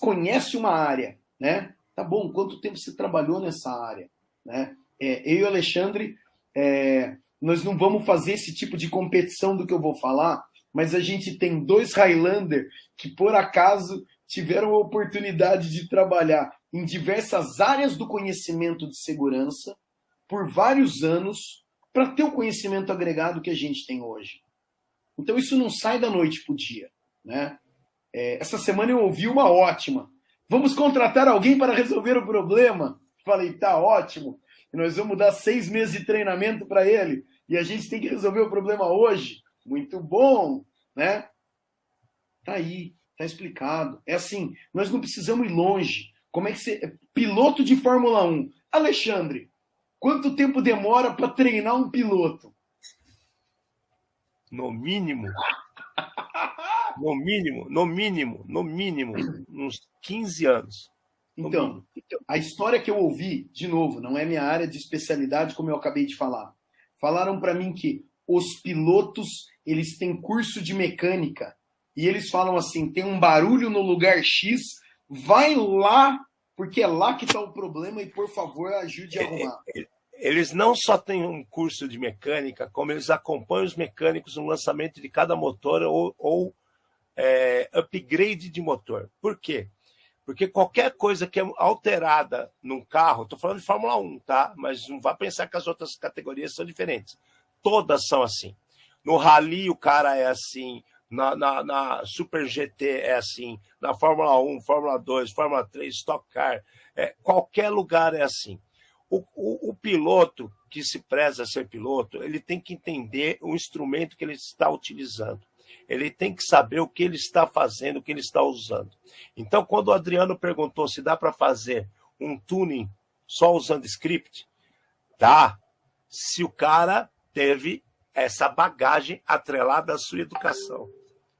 conhece uma área, né, tá bom, quanto tempo você trabalhou nessa área? Né? Eu e o Alexandre, nós não vamos fazer esse tipo de competição do que eu vou falar, mas a gente tem 2 Highlander que, por acaso, tiveram a oportunidade de trabalhar em diversas áreas do conhecimento de segurança por vários anos para ter o conhecimento agregado que a gente tem hoje. Então isso não sai da noite para o dia. Né? Essa semana eu ouvi uma ótima. Vamos contratar alguém para resolver o problema? Falei, tá ótimo. Nós vamos dar 6 meses de treinamento para ele e a gente tem que resolver o problema hoje. Muito bom, né? Tá aí, tá explicado. É assim, nós não precisamos ir longe. Como é que você... Piloto de Fórmula 1. Alexandre, quanto tempo demora para treinar um piloto? No mínimo, uns 15 anos. Então, a história que eu ouvi, de novo, não é minha área de especialidade, como eu acabei de falar. Falaram para mim que os pilotos, eles têm curso de mecânica e eles falam assim, tem um barulho no lugar X, vai lá, porque é lá que está o problema e, por favor, ajude a arrumar. Eles não só têm um curso de mecânica, como eles acompanham os mecânicos no lançamento de cada motor ou upgrade de motor. Por quê? Porque qualquer coisa que é alterada num carro, estou falando de Fórmula 1, tá? Mas não vá pensar que as outras categorias são diferentes. Todas são assim. No Rally o cara é assim, na Super GT é assim, na Fórmula 1, Fórmula 2, Fórmula 3, Stock Car, qualquer lugar é assim. O piloto que se preza ser piloto, ele tem que entender o instrumento que ele está utilizando. Ele tem que saber o que ele está fazendo, o que ele está usando. Então, quando o Adriano perguntou se dá para fazer um tuning só usando script, dá, se o cara teve essa bagagem atrelada à sua educação.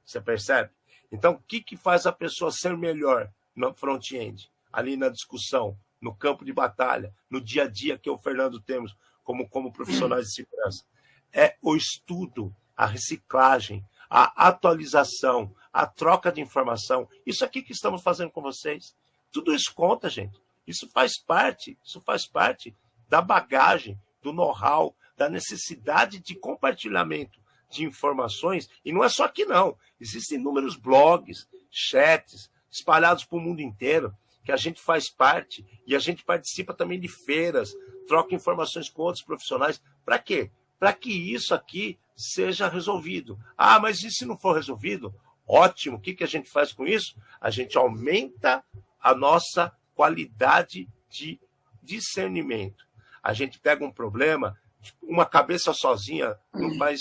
Você percebe? Então, o que faz a pessoa ser melhor no front-end, ali na discussão, no campo de batalha, no dia a dia que eu e o Fernando temos como profissionais de segurança? É o estudo, a reciclagem, a atualização, a troca de informação. Isso aqui que estamos fazendo com vocês. Tudo isso conta, gente. Isso faz parte da bagagem, do know-how, da necessidade de compartilhamento de informações. E não é só aqui, não. Existem inúmeros blogs, chats, espalhados para o mundo inteiro, que a gente faz parte e a gente participa também de feiras, troca informações com outros profissionais. Para quê? Para que isso aqui seja resolvido. Ah, mas e se não for resolvido? Ótimo. O que a gente faz com isso? A gente aumenta a nossa qualidade de discernimento. A gente pega um problema, uma cabeça sozinha não faz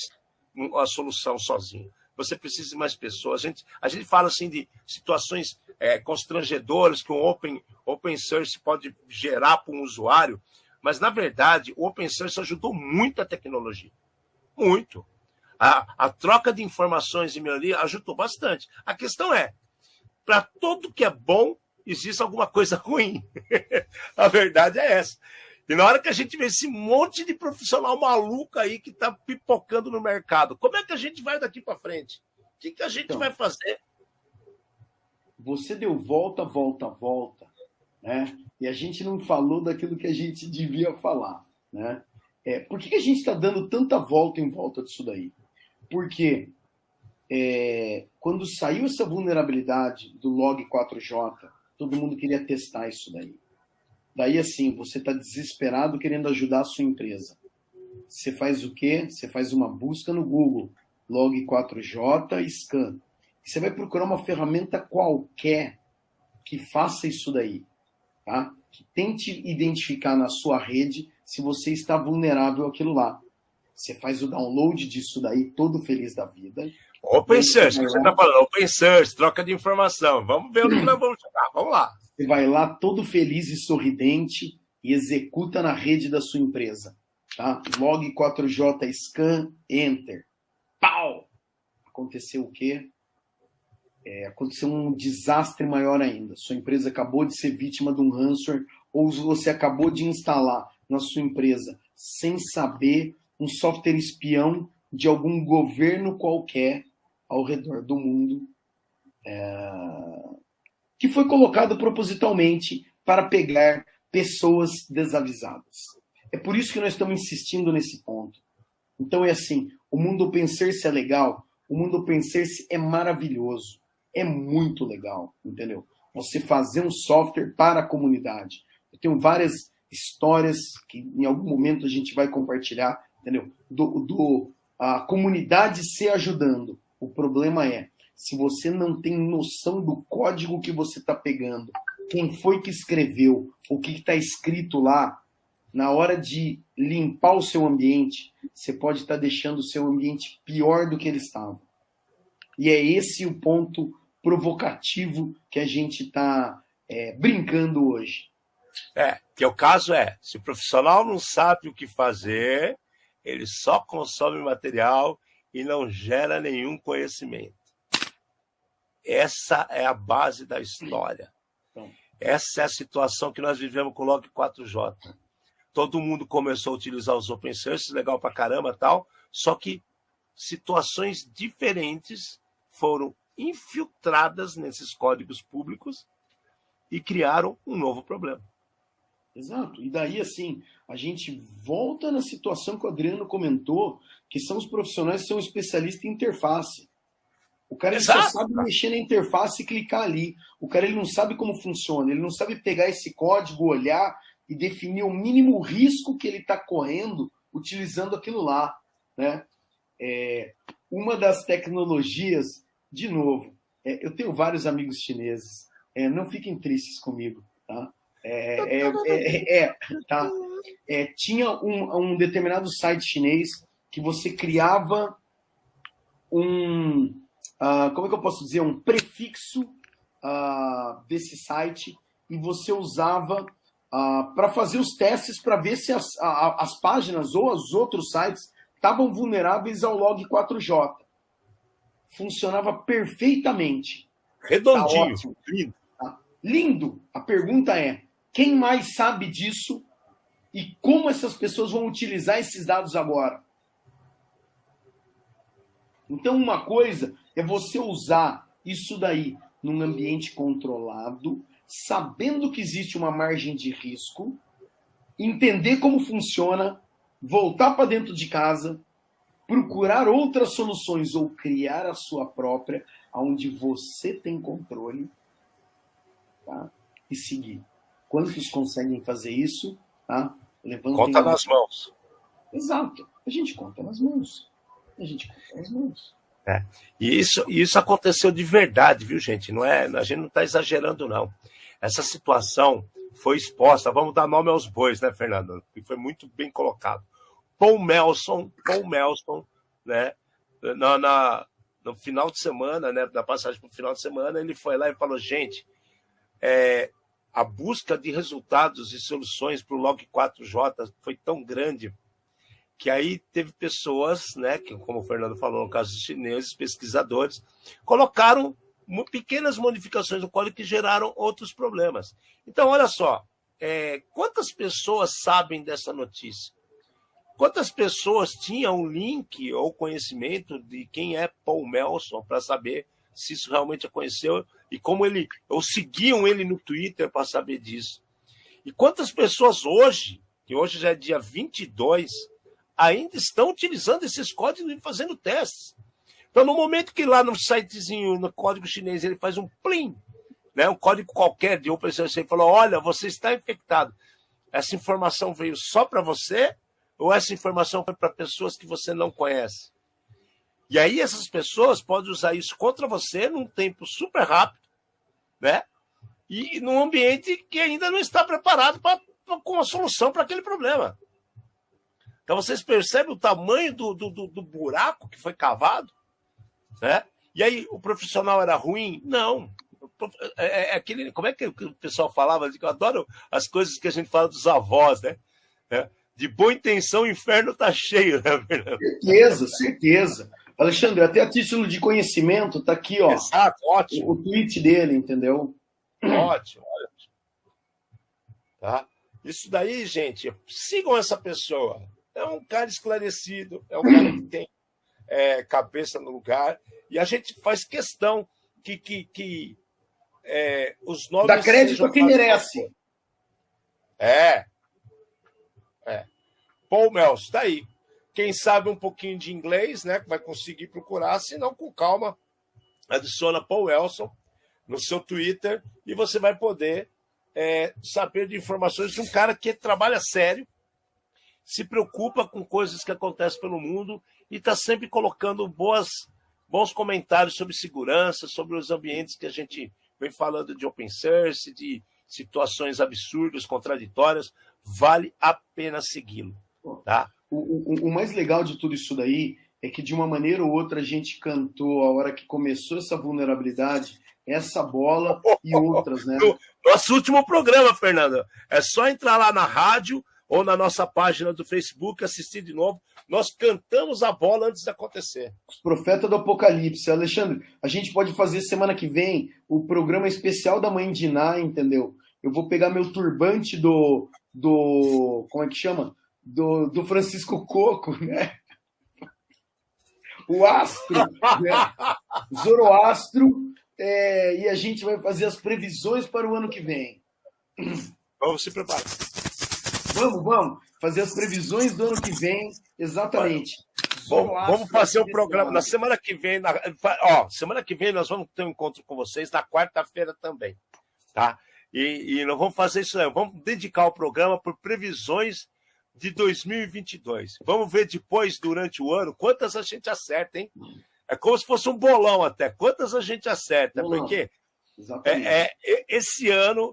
a solução sozinha. Você precisa de mais pessoas. A gente fala assim de situações constrangedoras que o open source pode gerar para um usuário, mas, na verdade, o open source ajudou muito a tecnologia. Muito. A troca de informações e melhoria ajudou bastante. A questão é, para tudo que é bom, existe alguma coisa ruim. A verdade é essa. E na hora que a gente vê esse monte de profissional maluco aí que está pipocando no mercado, como é que a gente vai daqui para frente? O que a gente vai fazer? Você deu volta, né? E a gente não falou daquilo que a gente devia falar, né? Por que a gente está dando tanta volta em volta disso daí? Porque quando saiu essa vulnerabilidade do Log4j, todo mundo queria testar isso daí. Daí, assim, você está desesperado querendo ajudar a sua empresa. Você faz o quê? Você faz uma busca no Google, Log4j Scan. Você vai procurar uma ferramenta qualquer que faça isso daí, tá? Que tente identificar na sua rede se você está vulnerável àquilo lá. Você faz o download disso daí, todo feliz da vida. Open Source, que você está falando, Open Source, troca de informação. Vamos ver onde nós vamos chegar. Vamos lá. Você vai lá todo feliz e sorridente e executa na rede da sua empresa. Tá? Log4j Scan, Enter. Pau! Aconteceu o quê? Aconteceu um desastre maior ainda. Sua empresa acabou de ser vítima de um ransomware ou você acabou de instalar na sua empresa, sem saber, um software espião de algum governo qualquer ao redor do mundo, que foi colocado propositalmente para pegar pessoas desavisadas. É por isso que nós estamos insistindo nesse ponto. Então é assim, o mundo open source é legal, o mundo open source é maravilhoso, é muito legal, entendeu? Você fazer um software para a comunidade. Eu tenho várias histórias que em algum momento a gente vai compartilhar, entendeu? A comunidade se ajudando. O problema é, se você não tem noção do código que você está pegando, quem foi que escreveu, o que está escrito lá, na hora de limpar o seu ambiente, você pode estar deixando o seu ambiente pior do que ele estava. E é esse o ponto provocativo que a gente está brincando hoje. Que o caso se o profissional não sabe o que fazer, ele só consome material e não gera nenhum conhecimento. Essa é a base da história. Essa é a situação que nós vivemos com o Log4j. Todo mundo começou a utilizar os open source, legal pra caramba e tal, só que situações diferentes foram infiltradas nesses códigos públicos e criaram um novo problema. Exato. E daí, assim, a gente volta na situação que o Adriano comentou, que são os profissionais que são especialistas em interface. O cara ele só sabe mexer na interface e clicar ali. O cara ele não sabe como funciona, ele não sabe pegar esse código, olhar e definir o mínimo risco que ele está correndo utilizando aquilo lá, né? Uma das tecnologias, de novo, eu tenho vários amigos chineses, não fiquem tristes comigo, tá? Tá? Tinha um determinado site chinês que você criava como é que eu posso dizer, um prefixo desse site e você usava para fazer os testes para ver se as páginas ou os outros sites estavam vulneráveis ao Log4j. Funcionava perfeitamente. Redondinho. Tá, lindo. Tá? Lindo. A pergunta é, quem mais sabe disso e como essas pessoas vão utilizar esses dados agora? Então, uma coisa é você usar isso daí num ambiente controlado, sabendo que existe uma margem de risco, entender como funciona, voltar para dentro de casa, procurar outras soluções ou criar a sua própria, onde você tem controle, tá? E seguir. Quantos conseguem fazer isso? Tá? Conta nas mãos. Exato. A gente conta nas mãos. E isso aconteceu de verdade, viu, gente? A gente não está exagerando, não. Essa situação foi exposta. Vamos dar nome aos bois, né, Fernando? Que foi muito bem colocado. Paul Melson, né? No final de semana, né? Na passagem para o final de semana, ele foi lá e falou: gente, a busca de resultados e soluções para o Log4j foi tão grande que aí teve pessoas, né, que, como o Fernando falou, no caso dos chineses, pesquisadores, colocaram pequenas modificações no código que geraram outros problemas. Então, olha só, quantas pessoas sabem dessa notícia? Quantas pessoas tinham um link ou conhecimento de quem é Paul Melson para saber se isso realmente aconteceu e como ou seguiam ele no Twitter para saber disso? E quantas pessoas hoje, que hoje já é dia 22, ainda estão utilizando esses códigos e fazendo testes? Então, no momento que lá no sitezinho, no código chinês, ele faz um plim, né, um código qualquer de OpenSea, você falou, olha, você está infectado. Essa informação veio só para você ou essa informação foi para pessoas que você não conhece? E aí essas pessoas podem usar isso contra você num tempo super rápido, né? E num ambiente que ainda não está preparado com uma solução para aquele problema. Então vocês percebem o tamanho do buraco que foi cavado, né? E aí o profissional era ruim? Não. Aquele, como é que o pessoal falava? Eu adoro as coisas que a gente fala dos avós, né? De boa intenção, o inferno está cheio, né, Fernando? Certeza, certeza. Alexandre, até a título de conhecimento, tá aqui, ó. Exato, ótimo. O tweet dele, entendeu? Ótimo, ótimo. Tá? Isso daí, gente, sigam essa pessoa. É um cara esclarecido, é um cara que tem cabeça no lugar, e a gente faz questão que os nomes. Dá crédito a quem merece. Paul Melson, está aí. Quem sabe um pouquinho de inglês, né, vai conseguir procurar, se não, com calma, adiciona Paul Elson no seu Twitter e você vai poder saber de informações de um cara que trabalha sério, se preocupa com coisas que acontecem pelo mundo e está sempre colocando bons comentários sobre segurança, sobre os ambientes que a gente vem falando de open source, de situações absurdas, contraditórias. Vale a pena segui-lo. Tá? O mais legal de tudo isso daí é que, de uma maneira ou outra, a gente cantou, a hora que começou essa vulnerabilidade, essa bola e outras, né? Nosso último programa, Fernando. É só entrar lá na rádio ou na nossa página do Facebook, assistir de novo. Nós cantamos a bola antes de acontecer. Os profetas do Apocalipse. Alexandre, a gente pode fazer semana que vem o programa especial da Mãe de Ná, entendeu? Eu vou pegar meu turbante do como é que chama? Do Francisco Coco, né? O astro, né? Zoroastro, e a gente vai fazer as previsões para o ano que vem. Vamos se preparar. Vamos fazer as previsões do ano que vem, exatamente. Vamos fazer o programa na semana que vem. Semana que vem nós vamos ter um encontro com vocês, na quarta-feira também, tá? E nós vamos fazer isso aí, vamos dedicar o programa por previsões de 2022. Vamos ver depois, durante o ano, quantas a gente acerta, hein? É como se fosse um bolão até. Quantas a gente acerta? Porque esse ano,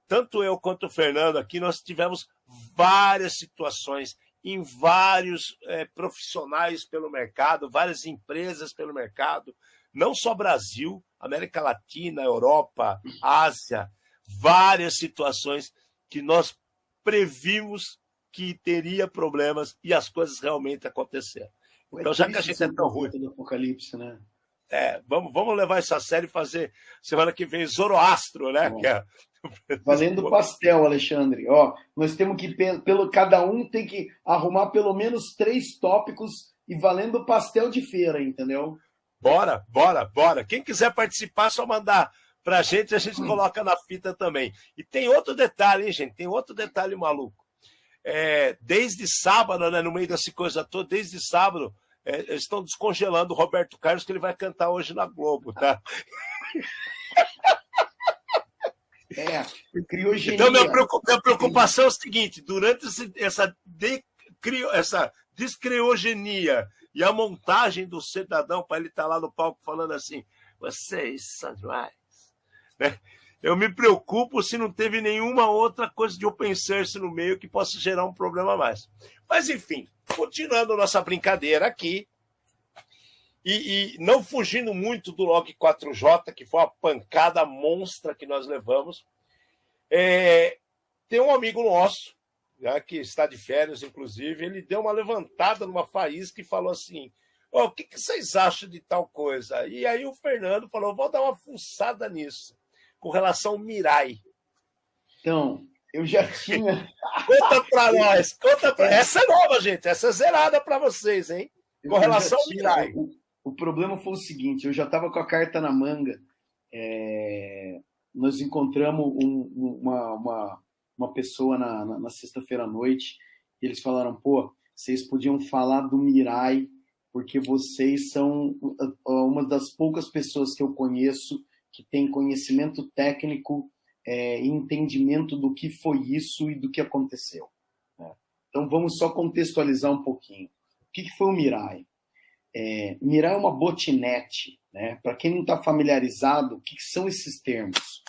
tanto eu quanto o Fernando aqui, nós tivemos várias situações em vários profissionais pelo mercado, várias empresas pelo mercado, não só Brasil, América Latina, Europa, Ásia, várias situações que nós previmos que teria problemas e as coisas realmente aconteceram. Então, já que a gente é tão ruim do Apocalipse, né? Vamos levar isso a sério e fazer semana que vem Zoroastro, né? Valendo pastel, Alexandre. Ó, nós temos que, cada um tem que arrumar pelo menos 3 tópicos e valendo pastel de feira, entendeu? Bora. Quem quiser participar, é só mandar pra gente, a gente coloca na fita também. E tem outro detalhe, hein, gente? Tem outro detalhe maluco. Desde sábado, né, no meio dessa coisa toda, desde sábado, eles estão descongelando o Roberto Carlos, que ele vai cantar hoje na Globo, tá? Criogenia. Então, minha preocupação é o seguinte: durante essa descriogenia e a montagem do cidadão, para ele estar lá no palco falando assim, vocês são demais, né? Eu me preocupo se não teve nenhuma outra coisa de open source no meio que possa gerar um problema a mais. Mas, enfim, continuando nossa brincadeira aqui, e não fugindo muito do Log4j, que foi uma pancada monstra que nós levamos, tem um amigo nosso, né, que está de férias, inclusive, ele deu uma levantada numa faísca e falou assim, o que vocês acham de tal coisa? E aí o Fernando falou, vou dar uma fuçada nisso, com relação ao Mirai. Então, eu já tinha... Conta para nós, Essa é nova, gente, essa é zerada para vocês, hein? Com relação ao Mirai. O problema foi o seguinte, eu já estava com a carta na manga, nós encontramos uma pessoa na sexta-feira à noite, e eles falaram, vocês podiam falar do Mirai porque vocês são uma das poucas pessoas que eu conheço que tem conhecimento técnico e entendimento do que foi isso e do que aconteceu. Né? Então vamos só contextualizar um pouquinho. O que foi o Mirai? Mirai é uma botnet. Né? Para quem não está familiarizado, o que são esses termos?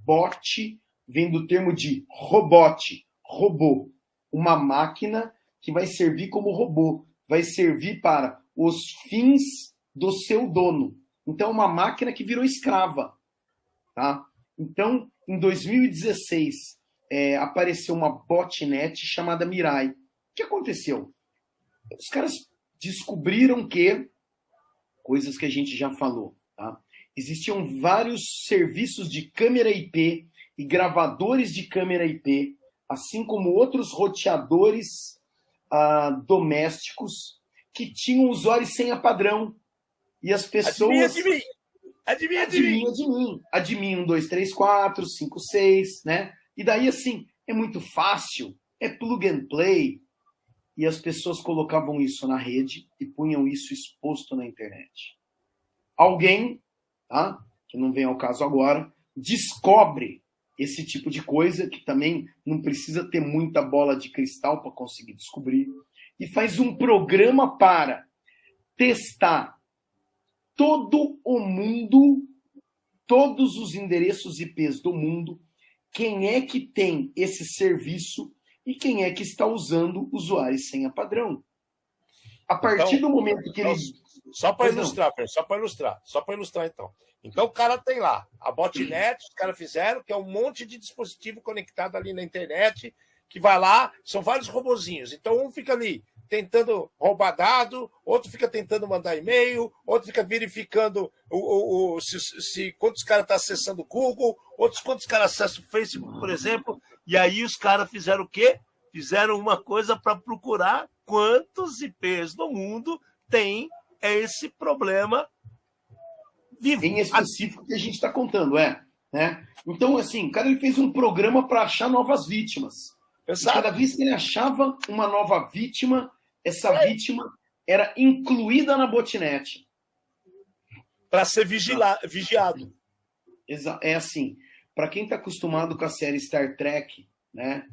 Bot vem do termo de robote, robô. Uma máquina que vai servir como robô, vai servir para os fins do seu dono. Então, é uma máquina que virou escrava. Tá? Então, em 2016, apareceu uma botnet chamada Mirai. O que aconteceu? Os caras descobriram que, coisas que a gente já falou, tá? Existiam vários serviços de câmera IP e gravadores de câmera IP, assim como outros roteadores domésticos que tinham usuário e senha padrão. E as pessoas... Adivinha. Admin 1, 2, 3, 4, 5, 6, né? E daí, assim, é muito fácil, é plug and play. E as pessoas colocavam isso na rede e punham isso exposto na internet. Alguém, tá? Que não vem ao caso agora, descobre esse tipo de coisa, que também não precisa ter muita bola de cristal para conseguir descobrir, e faz um programa para testar todo o mundo, todos os endereços IPs do mundo, quem é que tem esse serviço e quem é que está usando usuário e senha padrão. A partir do momento que eles... Só para ilustrar, então. Então o cara tem lá a botnet, os caras fizeram, que é um monte de dispositivo conectado ali na internet, que vai lá, são vários robozinhos. Então um fica ali tentando roubar dado, outro fica tentando mandar e-mail, outro fica verificando se quantos caras estão acessando o Google, outros quantos caras acessam o Facebook, por exemplo. E aí os caras fizeram o quê? Fizeram uma coisa para procurar quantos IPs no mundo tem esse problema vivo. Em específico que a gente está contando, né? Então, assim, o cara ele fez um programa para achar novas vítimas. Cada vez que ele achava uma nova vítima, essa vítima era incluída na botnet. Para ser vigiado. É assim, para quem está acostumado com a série Star Trek, né,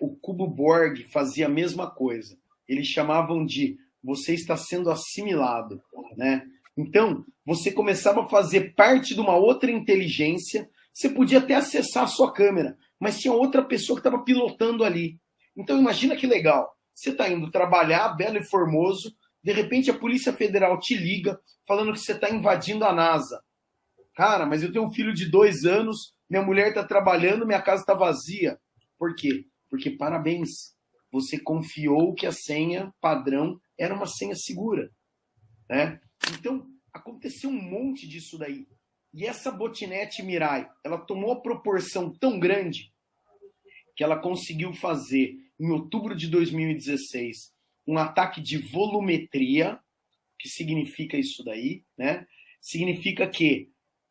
o Cubo Borg fazia a mesma coisa. Eles chamavam de você está sendo assimilado. Né? Então, você começava a fazer parte de uma outra inteligência, você podia até acessar a sua câmera, mas tinha outra pessoa que estava pilotando ali. Então, imagina que legal. Você está indo trabalhar, belo e formoso, de repente a Polícia Federal te liga falando que você está invadindo a NASA. Cara, mas eu tenho um filho de 2 anos, minha mulher está trabalhando, minha casa está vazia. Por quê? Porque, parabéns, você confiou que a senha padrão era uma senha segura. Né? Então, aconteceu um monte disso daí. E essa botnet Mirai, ela tomou a proporção tão grande que ela conseguiu fazer, em outubro de 2016, um ataque de volumetria. Que significa isso daí? Né? Significa que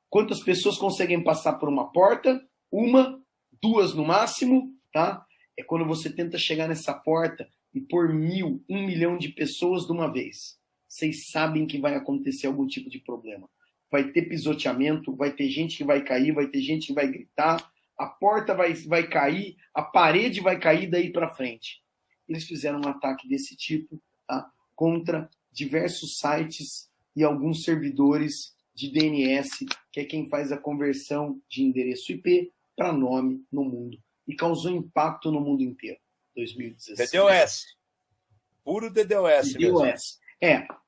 quantas pessoas conseguem passar por uma porta? 1, 2 no máximo. Tá? É quando você tenta chegar nessa porta e pôr 1.000, 1 milhão de pessoas de uma vez. Vocês sabem que vai acontecer algum tipo de problema. Vai ter pisoteamento, vai ter gente que vai cair, vai ter gente que vai gritar, a porta vai cair, a parede vai cair daí para frente. Eles fizeram um ataque desse tipo, tá, contra diversos sites e alguns servidores de DNS, que é quem faz a conversão de endereço IP para nome no mundo. E causou impacto no mundo inteiro. 2016. DDoS. Puro DDoS. DDoS.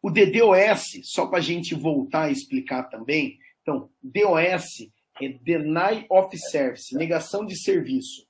O DDoS, só para a gente voltar a explicar também, então, DOS é Deny of Service, negação de serviço.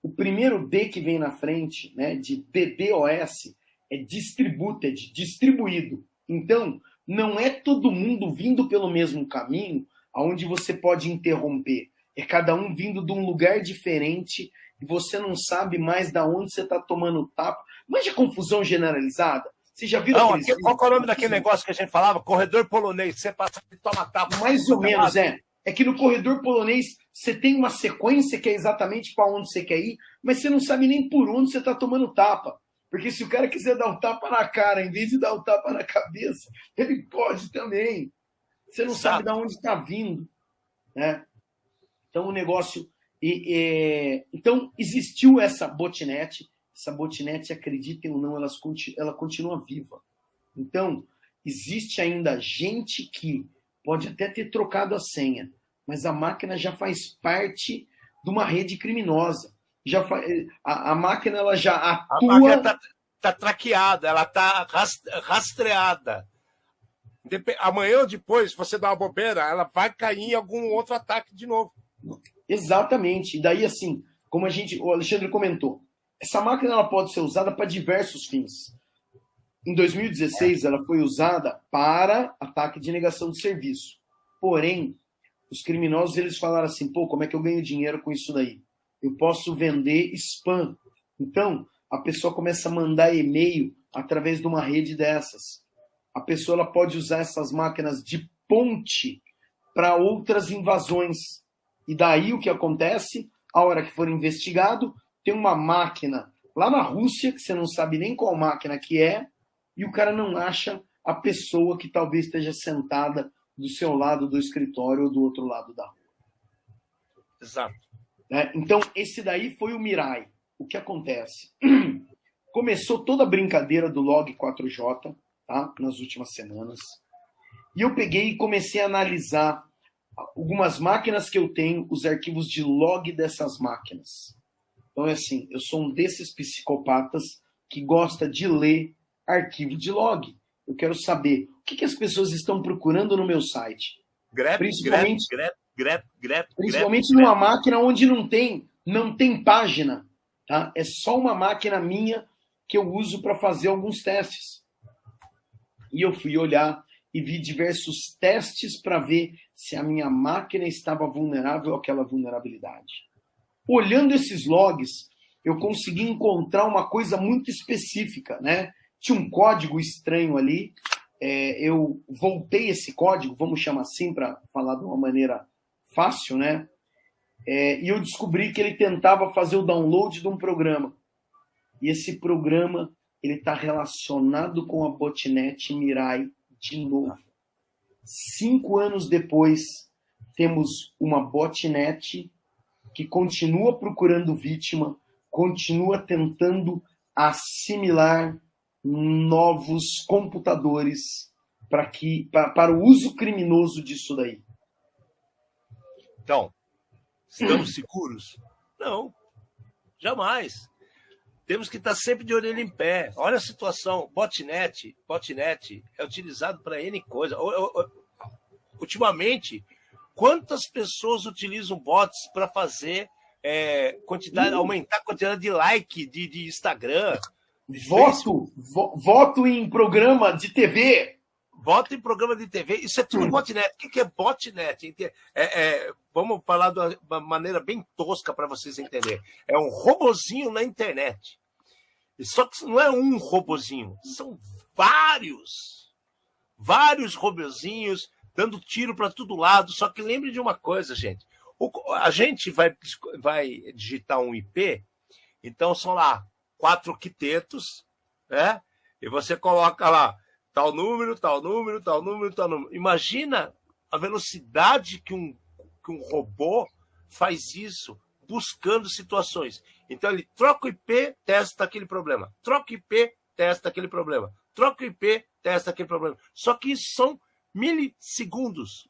O primeiro D que vem na frente, né, de DDoS, é distributed, distribuído. Então, não é todo mundo vindo pelo mesmo caminho, onde você pode interromper. É cada um vindo de um lugar diferente e você não sabe mais de onde você está tomando tapa. Mas de confusão generalizada. Você já viu? Não, qual é o nome daquele negócio que a gente falava? Corredor polonês. Você passa e toma tapa. Mais ou menos, É que no corredor polonês você tem uma sequência que é exatamente para onde você quer ir, mas você não sabe nem por onde você está tomando tapa. Porque se o cara quiser dar o tapa na cara, em vez de dar o tapa na cabeça, ele pode também. Você não sabe de onde está vindo, né? Então, o negócio... Então, existiu essa botnet. Essa botnet, acreditem ou não, ela continua viva. Então, existe ainda gente que pode até ter trocado a senha, mas a máquina já faz parte de uma rede criminosa. A máquina ela já atua... A máquina está traqueada, ela está rastreada. Amanhã ou depois, se você dá uma bobeira, ela vai cair em algum outro ataque de novo. Exatamente. E daí, assim, como o Alexandre comentou, essa máquina ela pode ser usada para diversos fins. Em 2016, ela foi usada para ataque de negação de serviço. Porém, os criminosos eles falaram assim, pô, como é que eu ganho dinheiro com isso daí? Eu posso vender spam. Então, a pessoa começa a mandar e-mail através de uma rede dessas. A pessoa ela pode usar essas máquinas de ponte para outras invasões. E daí o que acontece? A hora que for investigado, tem uma máquina lá na Rússia, que você não sabe nem qual máquina que é, e o cara não acha a pessoa que talvez esteja sentada do seu lado do escritório ou do outro lado da rua. Exato. Então, esse daí foi o Mirai. O que acontece? Começou toda a brincadeira do Log 4J, tá? Nas últimas semanas. E eu peguei e comecei a analisar algumas máquinas que eu tenho, os arquivos de log dessas máquinas. Então é assim, eu sou um desses psicopatas que gosta de ler arquivo de log. Eu quero saber o que as pessoas estão procurando no meu site. Principalmente numa máquina onde não tem página. Tá? É só uma máquina minha que eu uso para fazer alguns testes. E eu fui olhar e vi diversos testes para ver se a minha máquina estava vulnerável àquela vulnerabilidade. Olhando esses logs, eu consegui encontrar uma coisa muito específica, né? Tinha um código estranho ali. Eu voltei esse código, vamos chamar assim para falar de uma maneira fácil, né? E eu descobri que ele tentava fazer o download de um programa. E esse programa ele está relacionado com a botnet Mirai de novo. 5 anos depois, temos uma botnet que continua procurando vítima, continua tentando assimilar novos computadores para o uso criminoso disso daí. Então, estamos seguros? Não, jamais. Temos que estar sempre de orelha em pé. Olha a situação. Botnet é utilizado para N coisa. Ultimamente, quantas pessoas utilizam bots para fazer aumentar a quantidade de like de Instagram? Voto em programa de TV. Voto em programa de TV. Isso é tudo botnet. O que é botnet? Vamos falar de uma maneira bem tosca para vocês entenderem. É um robozinho na internet. Só que não é um robozinho, são vários robozinhos dando tiro para todo lado. Só que lembre de uma coisa, gente. A gente vai digitar um IP, então são lá 4 quitetos, né? E você coloca lá tal número, tal número, tal número, tal número. Imagina a velocidade que um robô faz isso, buscando situações. Então ele troca o IP, testa aquele problema. Troca o IP, testa aquele problema. Troca o IP, testa aquele problema. Só que isso são milissegundos.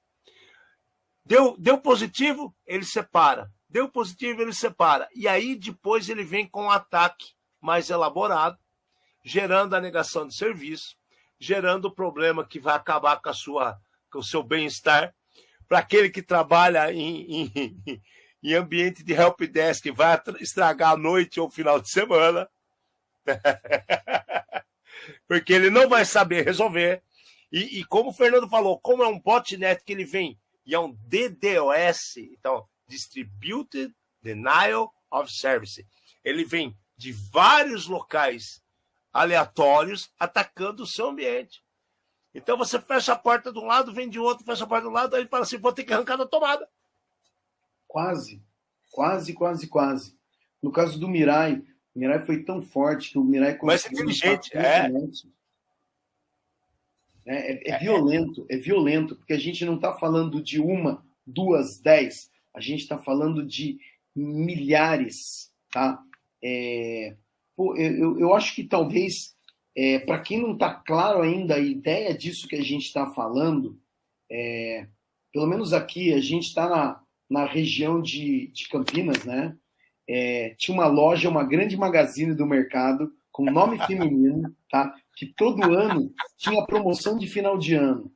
Deu positivo, ele separa. Deu positivo, ele separa. E aí depois ele vem com um ataque mais elaborado, gerando a negação de serviço, gerando o problema que vai acabar com o seu bem-estar. Para aquele que trabalha em ambiente de helpdesk, vai estragar a noite ou o final de semana. Porque ele não vai saber resolver. E como o Fernando falou, como é um botnet que ele vem, e é um DDoS, então, Distributed Denial of Service. Ele vem de vários locais aleatórios atacando o seu ambiente. Então você fecha a porta de um lado, vem de outro, fecha a porta do lado, aí ele fala assim, vou ter que arrancar da tomada. Quase. No caso do Mirai, O Mirai foi tão forte que o Mirai Mas conseguiu... inteligente, É violento, porque a gente não está falando de uma, duas, 10, a gente está falando de milhares, tá? Eu acho que talvez, para quem não está claro ainda a ideia disso que a gente está falando, pelo menos aqui, a gente está na região de Campinas, né? Tinha uma loja, uma grande magazine do mercado, com nome feminino, tá? Que todo ano tinha promoção de final de ano.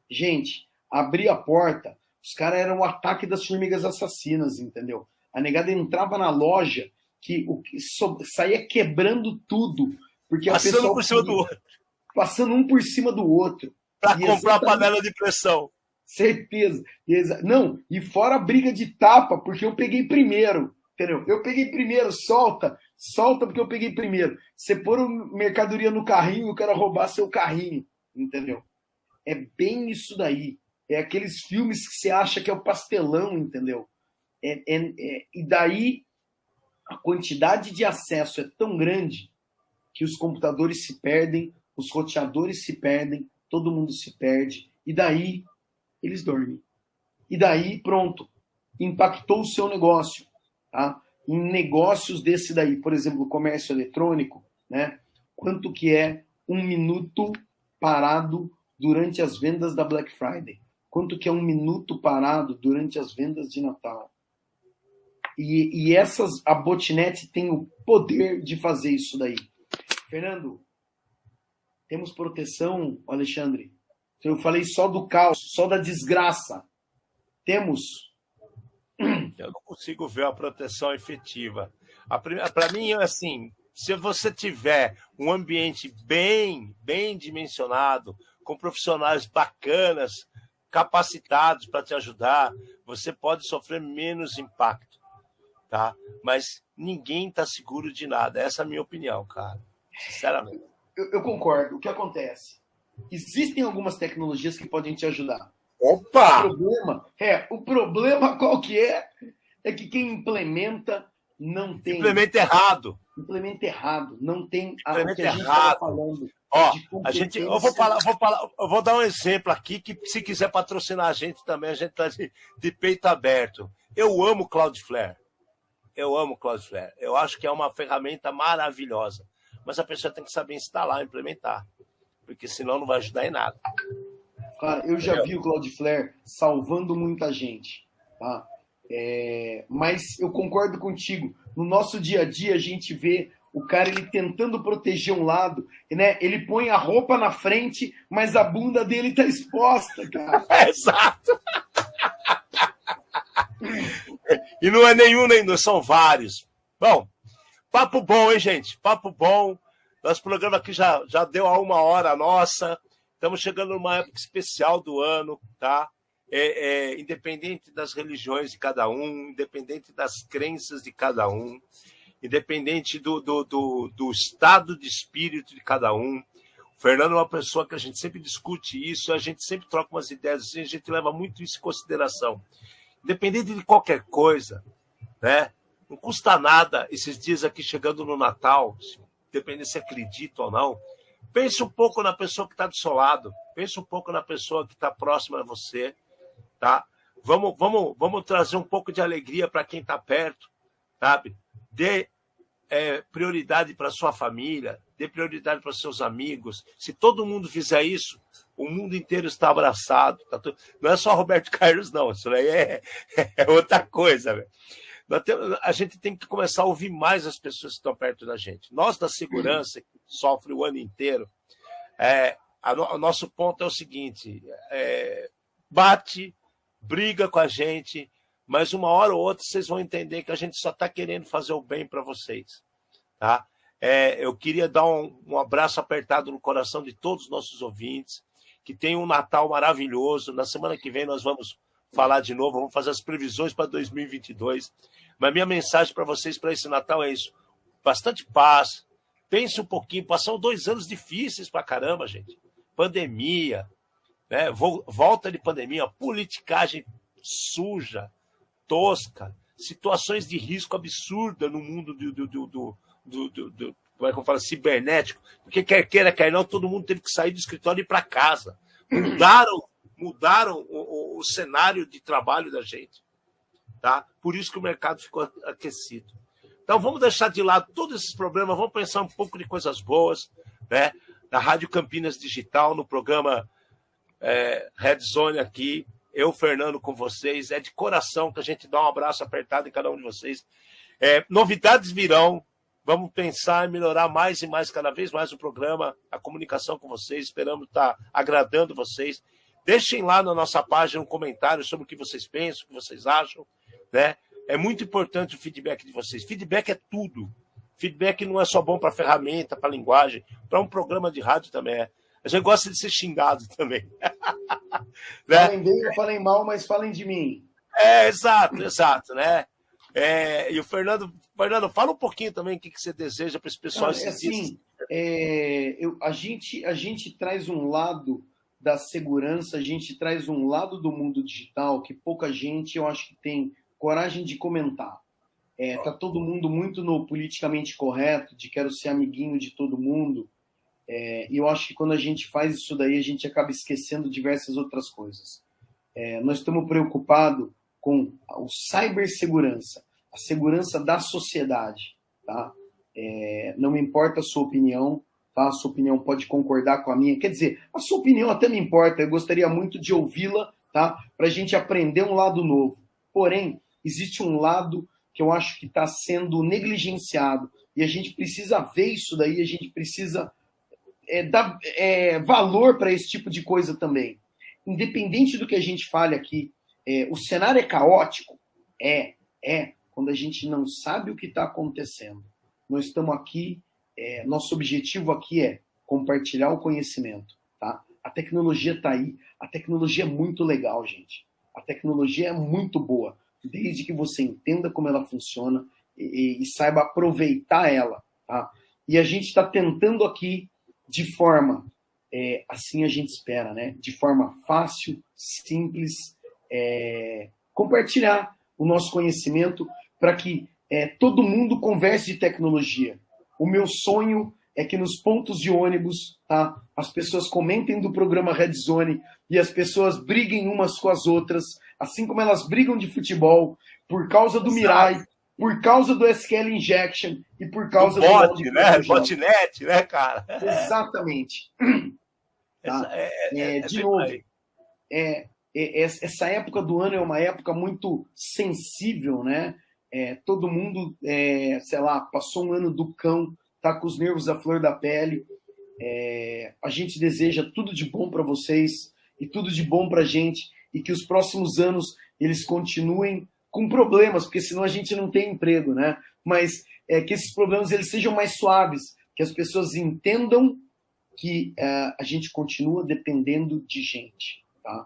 Gente, abria a porta, os caras eram o ataque das formigas assassinas, entendeu? A negada entrava na loja, saía quebrando tudo, porque passando por cima do outro. Passando um por cima do outro. Para comprar a panela de pressão. Certeza. Não, e fora a briga de tapa, porque eu peguei primeiro. Entendeu? Eu peguei primeiro, solta porque eu peguei primeiro. Você pôr mercadoria no carrinho, eu quero roubar seu carrinho, entendeu? É bem isso daí. É aqueles filmes que você acha que é o pastelão, entendeu? E daí a quantidade de acesso é tão grande que os computadores se perdem, os roteadores se perdem, todo mundo se perde, e daí eles dormem. E daí, pronto, impactou o seu negócio. Tá? Em negócios desse daí, por exemplo, o comércio eletrônico, né? Quanto que é 1 minuto parado durante as vendas da Black Friday? Quanto que é 1 minuto parado durante as vendas de Natal? E a Botnet tem o poder de fazer isso daí. Fernando, temos proteção, Alexandre? Eu falei só do caos, só da desgraça. Temos... Eu não consigo ver a proteção efetiva. Para mim, assim, se você tiver um ambiente bem dimensionado, com profissionais bacanas, capacitados para te ajudar, você pode sofrer menos impacto, tá? Mas ninguém está seguro de nada. Essa é a minha opinião, cara. Sinceramente. Eu concordo. O que acontece? Existem algumas tecnologias que podem te ajudar. Opa! O problema qual que é? É que quem implementa não tem... Implementa errado. Não tem o que a gente estava falando. Ó, eu vou dar um exemplo aqui que se quiser patrocinar a gente também, a gente tá de peito aberto. Eu amo Cloudflare. Eu acho que é uma ferramenta maravilhosa. Mas a pessoa tem que saber instalar, implementar. Porque senão não vai ajudar em nada. Cara, eu já vi o Cloudflare salvando muita gente, tá? Mas eu concordo contigo. No nosso dia a dia, a gente vê o cara ele tentando proteger um lado, né? Ele põe a roupa na frente, mas a bunda dele tá exposta, cara. Exato. E não é nenhum, nem dois, são vários. Bom, papo bom, hein, gente? Papo bom. Nosso programa aqui já deu a 1 hora nossa. Estamos chegando numa época especial do ano, tá? Independente das religiões de cada um, independente das crenças de cada um, independente do estado de espírito de cada um. O Fernando é uma pessoa que a gente sempre discute isso, a gente sempre troca umas ideias assim, a gente leva muito isso em consideração. Independente de qualquer coisa, né? Não custa nada esses dias aqui chegando no Natal, dependendo se acredita ou não. Pense um pouco na pessoa que está do seu lado. Pense um pouco na pessoa que está próxima a você. Tá? Vamos trazer um pouco de alegria para quem está perto. Sabe? Dê prioridade para sua família. Dê prioridade para seus amigos. Se todo mundo fizer isso, o mundo inteiro está abraçado. Tá tudo... Não é só Roberto Carlos, não. Isso aí é outra coisa. Véio. A gente tem que começar a ouvir mais as pessoas que estão perto da gente. Nós, da segurança, que sofre o ano inteiro, o nosso ponto é o seguinte, bate, briga com a gente, mas uma hora ou outra vocês vão entender que a gente só está querendo fazer o bem para vocês. Tá? Eu queria dar um abraço apertado no coração de todos os nossos ouvintes, que tenham um Natal maravilhoso. Na semana que vem nós vamos falar de novo, vamos fazer as previsões para 2022. Mas minha mensagem para vocês para esse Natal é isso. Bastante paz. Pense um pouquinho. Passaram 2 anos difíceis para caramba, gente. Pandemia, né? Volta de pandemia, politicagem suja, tosca, situações de risco absurda no mundo como é que eu falo, cibernético, porque quer queira, quer não, todo mundo teve que sair do escritório e ir para casa. Mudaram o cenário de trabalho da gente. Tá? Por isso que o mercado ficou aquecido. Então, vamos deixar de lado todos esses problemas, vamos pensar um pouco de coisas boas, né? Na Rádio Campinas Digital, no programa Red Zone aqui, eu, Fernando, com vocês. É de coração que a gente dá um abraço apertado em cada um de vocês. Novidades virão. Vamos pensar em melhorar mais e mais, cada vez mais o programa, a comunicação com vocês. Esperamos estar agradando vocês. Deixem lá na nossa página um comentário sobre o que vocês pensam, o que vocês acham, né? É muito importante o feedback de vocês. Feedback é tudo. Feedback não é só bom para ferramenta, para linguagem, para um programa de rádio também é. A gente gosta de ser xingado também. Né? Falem bem ou falem mal, mas falem de mim. Exato, né? E o Fernando, fala um pouquinho também o que você deseja para esse pessoal. A gente traz um lado da segurança, a gente traz um lado do mundo digital que pouca gente, eu acho que tem coragem de comentar. Tá todo mundo muito no politicamente correto, de quero ser amiguinho de todo mundo. E eu acho que quando a gente faz isso daí, a gente acaba esquecendo diversas outras coisas. Nós estamos preocupados com a cibersegurança, a segurança da sociedade. Tá? Não me importa a sua opinião, tá? A sua opinião pode concordar com a minha. Quer dizer, a sua opinião até me importa, eu gostaria muito de ouvi-la, tá? Para a gente aprender um lado novo. Porém, existe um lado que eu acho que está sendo negligenciado e a gente precisa ver isso daí, a gente precisa dar valor para esse tipo de coisa também. Independente do que a gente fale aqui, o cenário é caótico? Quando a gente não sabe o que está acontecendo. Nós estamos aqui, nosso objetivo aqui é compartilhar o conhecimento. Tá? A tecnologia está aí, a tecnologia é muito legal, gente. A tecnologia é muito boa, desde que você entenda como ela funciona e saiba aproveitar ela. Tá? E a gente está tentando aqui, de forma, assim a gente espera, né? De forma fácil, simples, compartilhar o nosso conhecimento para que todo mundo converse de tecnologia. O meu sonho é que nos pontos de ônibus, tá, as pessoas comentem do programa Red Zone e as pessoas briguem umas com as outras, assim como elas brigam de futebol, por causa do Mirai, por causa do SQL Injection e por causa do bot, né? Botnet, né, cara? Exatamente. Tá? De novo, essa época do ano é uma época muito sensível, né? Todo mundo, sei lá, passou um ano do cão, tá com os nervos à flor da pele. A gente deseja tudo de bom para vocês e tudo de bom para a gente e que os próximos anos eles continuem com problemas, porque senão a gente não tem emprego, né? Mas que esses problemas eles sejam mais suaves, que as pessoas entendam que a gente continua dependendo de gente, tá?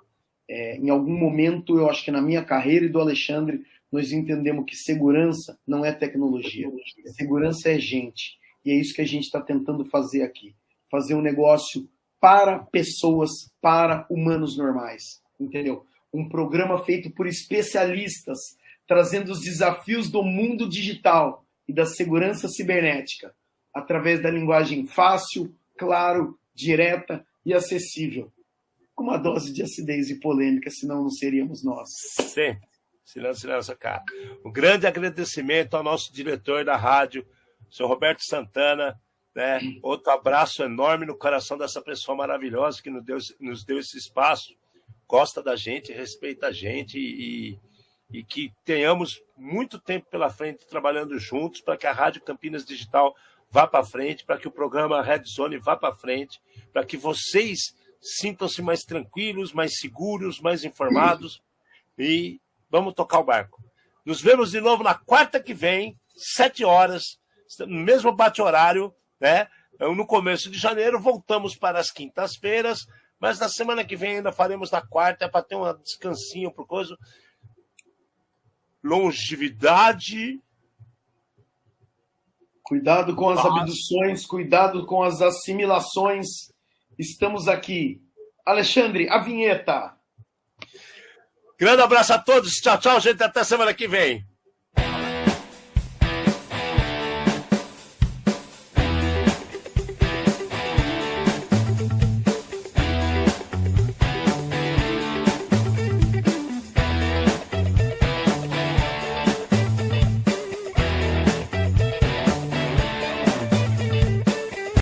Em algum momento, eu acho que na minha carreira e do Alexandre, nós entendemos que segurança não é tecnologia. Segurança é gente. E é isso que a gente está tentando fazer aqui. Fazer um negócio para pessoas, para humanos normais. Entendeu? Um programa feito por especialistas, trazendo os desafios do mundo digital e da segurança cibernética, através da linguagem fácil, claro, direta e acessível. Com uma dose de acidez e polêmica, senão não seríamos nós. Sim, senão seria nossa cara. Um grande agradecimento ao nosso diretor da rádio, o senhor Roberto Santana, né? Outro abraço enorme no coração dessa pessoa maravilhosa que nos deu esse espaço, gosta da gente, respeita a gente e que tenhamos muito tempo pela frente trabalhando juntos para que a Rádio Campinas Digital vá para frente, para que o programa Red Zone vá para frente, para que vocês sintam-se mais tranquilos, mais seguros, mais informados e vamos tocar o barco. Nos vemos de novo na quarta que vem, 7 horas, no mesmo bate-horário, né? No começo de janeiro, voltamos para as quintas-feiras, mas na semana que vem ainda faremos na quarta, para ter um descansinho por coisa. Longevidade. Cuidado com as abduções, cuidado com as assimilações. Estamos aqui. Alexandre, a vinheta. Grande abraço a todos. Tchau, tchau, gente. Até semana que vem.